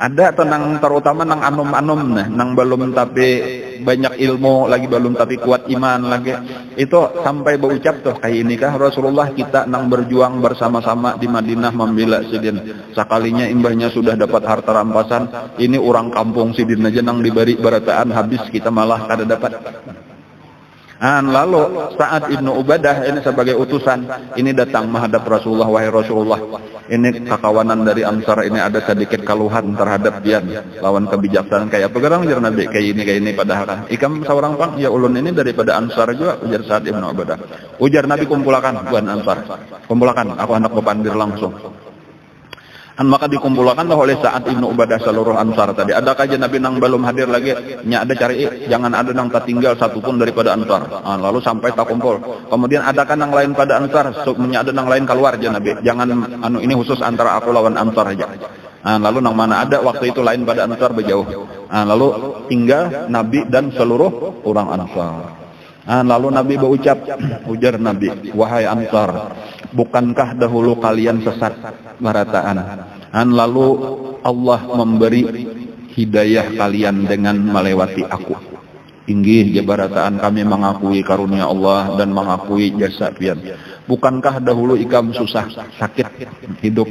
A: Ada tenang terutama nang anom-anom nang belum tapi banyak ilmu lagi, belum tapi kuat iman lagi. Itu sampai berucap tuh kayak ini kah Rasulullah, kita nang berjuang bersama-sama di Madinah membela Sidin. Sekalinya imbahnya sudah dapat harta rampasan, ini orang kampung Sidin aja nang diberi berataan habis, kita malah kada dapat. Lalu Sa'ad ibnu Ubadah ini sebagai utusan ini datang menghadap Rasulullah, wahai Rasulullah, ini kakawanan dari Ansar ini ada sedikit keluhan terhadap dia lawan kebijaksanaan kayak apa gerang jar Nabi kayak ini padahal kan ikam seorang pang ya ulun ini daripada Ansar juga. Ujar Sa'ad ibnu Ubadah. Ujar Nabi, kumpulakan buan Ansar, kumpulakan, aku hendak berpandir langsung. Maka dikumpulkan oleh Sa'ad ibnu Ubadah seluruh Ansar tadi. Adakah aja Nabi nang belum hadir lagi? Nya ada cari, jangan ada nang tertinggal satupun daripada Ansar. Lalu sampai tak kumpul. Kemudian adakah nang lain pada Ansar? Nya ada nang lain keluar aja Nabi. Jangan ini khusus antara aku lawan Ansar aja. Lalu nang mana ada waktu itu lain pada Ansar berjauh. Lalu tinggal Nabi dan seluruh orang Ansar. Lalu Nabi berucap, ujar Nabi, wahai Ansar, bukankah dahulu kalian sesat barataan? Lalu Allah memberi hidayah kalian dengan melewati aku. Inggih ya barataan, kami mengakui karunia Allah dan mengakui jasa pian. Bukankah dahulu ikam susah, sakit hidup,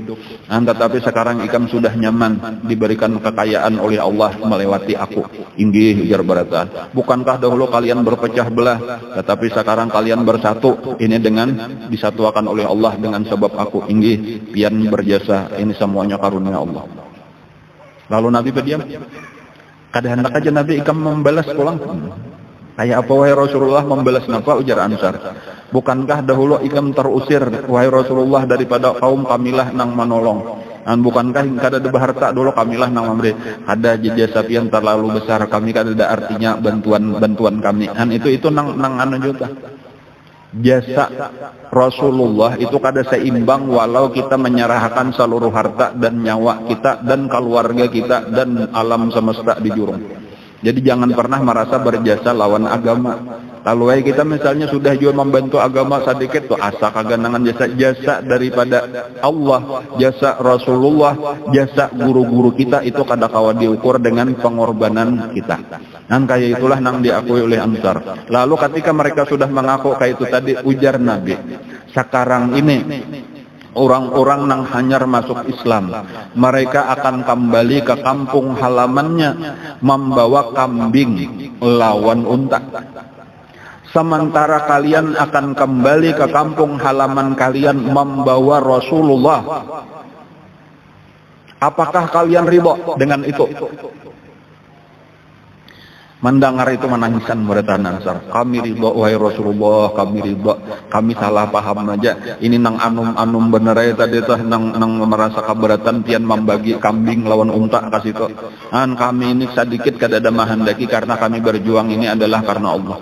A: tetapi sekarang ikam sudah nyaman, diberikan kekayaan oleh Allah melewati aku. Inggih ujar barataan. Bukankah dahulu kalian berpecah belah, tetapi sekarang kalian bersatu, ini dengan disatukan oleh Allah dengan sebab aku. Inggih pian berjasa, ini semuanya karunia Allah. Lalu Nabi berdiam. Kada hendak aja Nabi ikam membalas pulang. Kayak apa wahai Rasulullah, membalas napa? Ujar Ansar. Bukankah dahulu ikam terusir wahai Rasulullah daripada kaum kamilah nang menolong? Dan bukankah kada ada harta dulu kamilah nang memberi? Ada jasa pian terlalu besar, kami kada ada artinya bantuan kami. Dan itu nang anu juga. Jasa Rasulullah itu kada seimbang walau kita menyerahkan seluruh harta dan nyawa kita dan keluarga kita dan alam semesta di jurung. Jadi jangan pernah merasa berjasa lawan agama. Kalau kita misalnya sudah juga membantu agama sedikit tuh asa kaganangan jasa daripada Allah, jasa Rasulullah, jasa guru-guru kita itu kadang-kala diukur dengan pengorbanan kita. Dan kayak itulah yang diakui oleh Ansar. Lalu ketika mereka sudah mengaku kayak itu tadi, ujar Nabi, sekarang ini orang-orang yang hanyar masuk Islam, mereka akan kembali ke kampung halamannya membawa kambing lawan unta. Sementara kalian akan kembali ke kampung halaman kalian membawa Rasulullah. Apakah kalian ridho dengan itu? Mendengar itu menangisan mereka Ansar. Kami ridho wahai Rasulullah, kami ridho. Kami salah paham aja. Ini nang anum bener aja tadi tuh nang merasa keberatan pian membagi kambing lawan unta kasih itu. An kami ini sedikit kada ada mahandaki karena kami berjuang ini adalah karena Allah.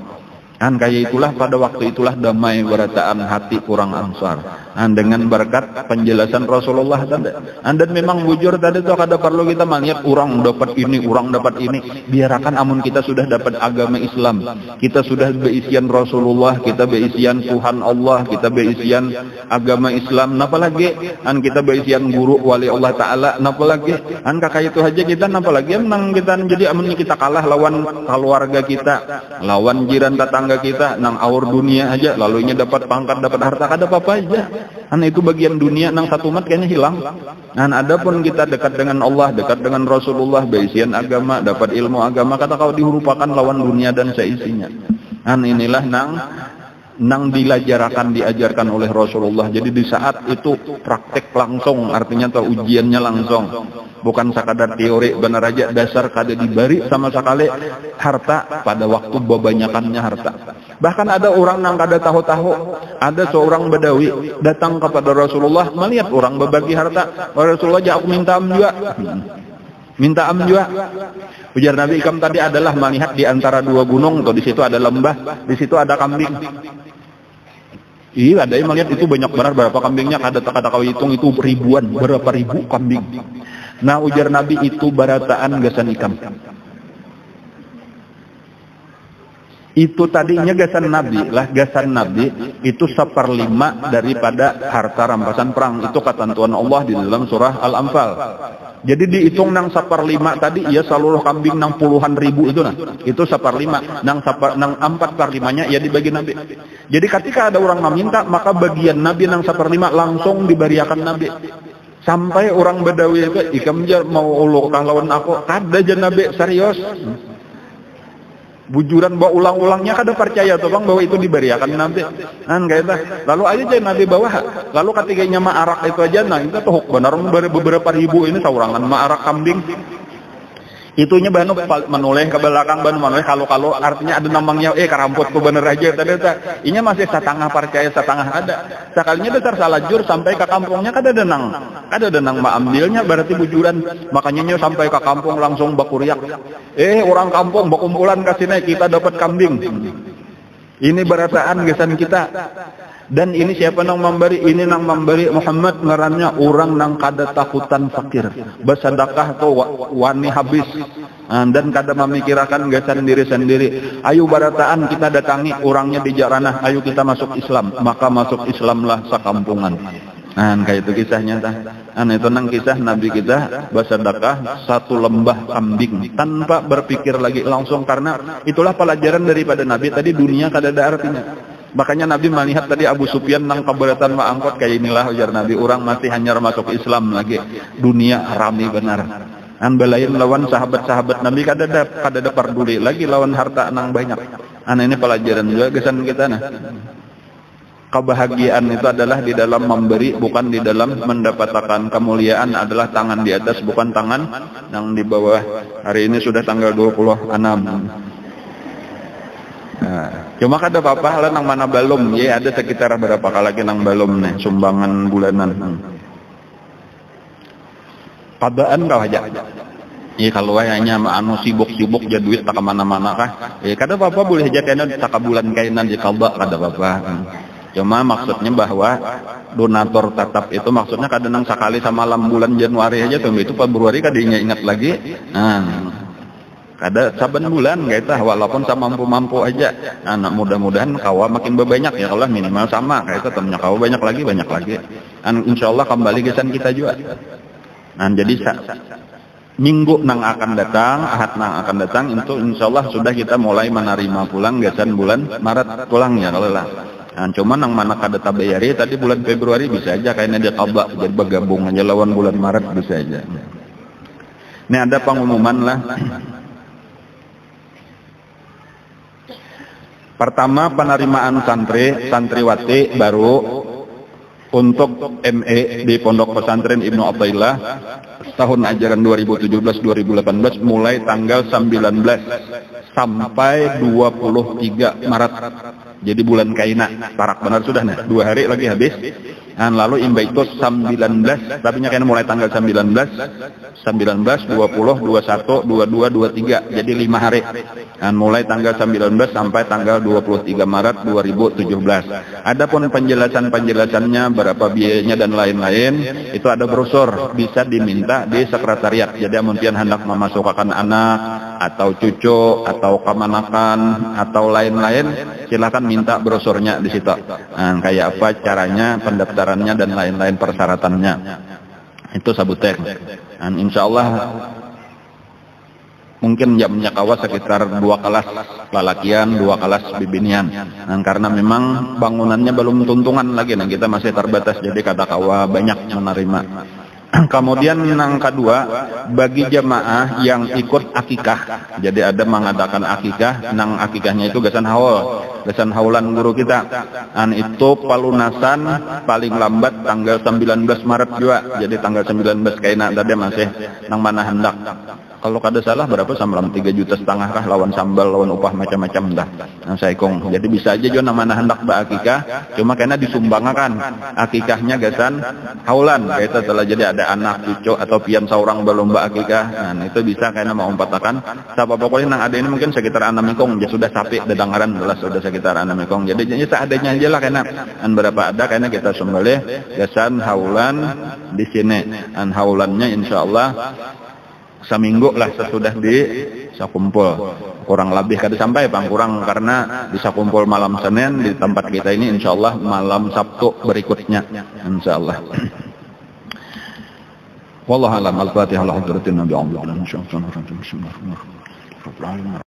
A: Dan kayak itulah pada waktu itulah damai berataan hati kurang Ansar. Dan dengan berkat penjelasan Rasulullah tadi. Dan memang bujur tadi tuh kada perlu kita melihat orang dapat ini, orang dapat ini. Biarkan amun kita sudah dapat agama Islam, kita sudah beisian Rasulullah, kita beisian Tuhan Allah, kita beisian agama Islam. Napa lagi? Dan kita beisian guru wali Allah Taala. Napa lagi? Dan kakak itu aja kita napa lagi? Menang kita jadi amun kita kalah lawan keluarga kita, lawan jiran tetangga kita nang aur dunia aja, lalunya dapat pangkat, dapat harta, kada apa-apa aja. Karena itu bagian dunia nang satu umat kayaknya hilang. Dan adapun kita dekat dengan Allah, dekat dengan Rasulullah, beisian agama, dapat ilmu agama, kata kau dihurupakan lawan dunia dan seisinya. Dan inilah nang diajarkan oleh Rasulullah. Jadi di saat itu praktek langsung, artinya tuh ujiannya langsung. Bukan sekadar teori benar aja dasar kada diberi sama sekali harta pada waktu kebanyakannya harta. Bahkan ada orang yang kada tahu-tahu, ada seorang Badawi datang kepada Rasulullah melihat orang berbagi harta. Rasulullah aku minta juga. Minta juga. Ujar Nabi, ikam tadi adalah melihat di antara dua gunung, atau di situ ada lembah, di situ ada kambing. Iya, ada yang melihat itu banyak benar berapa kambingnya, kada kau hitung itu ribuan, berapa ribu kambing. Nah ujar Nabi itu barataan gasan ikam. Itu tadinya gasan Nabi lah, gasan Nabi itu 1/5 daripada harta rampasan perang. Itu ketentuan Allah di dalam surah Al-Anfal. Jadi dihitung nang 1/5 tadi, ya seluruh kambing nang puluhan ribu itu nah. Itu 1/5, nang 4/5-nya ya dibagi Nabi. Jadi ketika ada orang meminta, maka bagian Nabi nang 1/5 langsung diberiakan Nabi. Sampai orang Badawi itu, ikam mau ulukah lawan aku, kada aja Nabi serius. Bujuran bawa ulang-ulangnya kada percaya tuh bang bahwa itu diberiakan Nabi. Kan kayak lalu aja jadi Nabi bawa. Lalu ketiganya ma'arak itu aja, nah itu tuh benar beberapa ribu ini saurangan ma'arak kambing. Itunya banu menoleh ke belakang, banu menoleh kalau artinya ada namanya karamput ku bener aja tadi. Inya masih setengah percaya setengah ada. Sekalinya dasar salajur sampai ke kampungnya kada ada nang ambilnya berarti bujuran. Makanya nyo sampai ke kampung langsung bakuriak. Orang kampung bakumpulan ke sini kita dapat kambing. Ini berataan gesan kita. Dan ini siapa nang memberi? Ini nang memberi Muhammad ngarannya orang nang kada takutan fakir. Bersedekah tuh wani habis. Dan kada memikirkan gasan diri sendiri. Ayo barataan kita datangi orangnya di jaranah. Ayo kita masuk Islam. Maka masuk Islamlah sekampungan. Kayak itu kisahnya tah. Itu nang kisah Nabi kita bersedekah 1 lembah kambing tanpa berpikir lagi langsung, karena itulah pelajaran daripada Nabi tadi, dunia kada ada artinya. Makanya Nabi melihat tadi Abu Sufyan nang keberatan ma'angkot kayak inilah ujar Nabi, orang masih hanyar masuk Islam lagi, dunia rami benar. Belain lawan sahabat-sahabat Nabi kada ada peduli lagi lawan harta nang banyak. Ini pelajaran juga kesan kita nah. Kebahagiaan itu adalah di dalam memberi, bukan di dalam mendapatkan. Kemuliaan adalah tangan di atas, bukan tangan yang di bawah. Hari ini sudah tanggal 26. Cuma kada apa-apa lah nang mana balum, ya ada sekitar berapa kali nang balum nih sumbangan bulanan. Padaan kau aja. Ya kalau hanya anu sibuk-sibuk jadi duit tak kemana-mana kah? Ya kada apa-apa boleh aja kena tak bulan kainan di kalba kada apa-apa. Cuma maksudnya bahwa donatur tetap itu maksudnya kadang nang sekali sama malam bulan Januari aja tuh, itu Februari kadinya ingat lagi. Kada saben bulan kita walaupun sama mampu-mampu aja. Nah, mudah-mudahan kawa makin banyak ya Allah, minimal sama kita temennya kawa banyak lagi. Insyaallah kembali gesan kita juga. Nah, jadi minggu nang akan datang, ahad nang akan datang itu insyaallah sudah kita mulai menerima pulang gesan bulan Maret pulang ya Allah. Nah, cuman nang mana kada tabayari tadi bulan Februari bisa aja kayaknya dia qada jadi bergabung aja lawan bulan Maret bisa aja. Ini ada pengumuman lah. Pertama penerimaan santriwati baru untuk ME di Pondok Pesantren Ibnu Athaillah tahun ajaran 2017-2018 mulai tanggal 19 sampai 23 Maret. Jadi bulan kaina, parak benar sudah nih, 2 hari lagi habis. Dan lalu imbaitus 19, tapi nya mulai tanggal 19, 20, 21, 22, 23. Jadi 5 hari. Dan mulai tanggal 19 sampai tanggal 23 Maret 2017. Adapun penjelasannya berapa biayanya dan lain-lain, itu ada brosur bisa diminta di sekretariat. Jadi mungkin hendak memasukkan anak atau cucu atau kemanakan atau lain-lain, silakan minta brosurnya di situ. Nah, kayak apa caranya, pendaftarannya dan lain-lain persyaratannya. Itu sabutek. Dan insyaallah mungkin jamnya kawa sekitar 2 kelas lalakian, 2 kelas bibinian. Dan karena memang bangunannya belum tuntungan lagi, nah kita masih terbatas jadi kata kawa banyak menerima. Kemudian yang kedua, bagi jamaah yang ikut akikah, jadi ada mengadakan akikah, nang akikahnya itu gesan haulan guru kita. Dan itu pelunasan paling lambat tanggal 19 Maret juga. Jadi tanggal 19 kaina tadi masih nang mana hendak. Kalau kada salah berapa sambal 3,5 juta kah lawan sambal lawan upah macam-macam dah. Nah, saikong. Jadi bisa aja jo nang mana hendak berakikah, cuma karena disumbangkan akikahnya gesan haulan. Kita telah jadi ada anak cucu atau pian seorang belum berakikah. Nah, itu bisa karena mau umpatakan. Siapa pokoknya nang ada ini mungkin sekitar 6 mingkong, ya sudah sapi dedangaran belas sudah sekitar 6 mingkong. Jadi seadanya aja lah karena an berapa ada karena kita sembelih gesan haulan di sini. An haulannya insyaallah seminggu lah sesudah disakumpul, kurang lebih kada sampai kurang karena disakumpul malam Senin di tempat kita ini insyaallah malam Sabtu berikutnya insyaallah. Wallahu a'lam. Al-Fatihah. Bismillahirrahmanirrahim.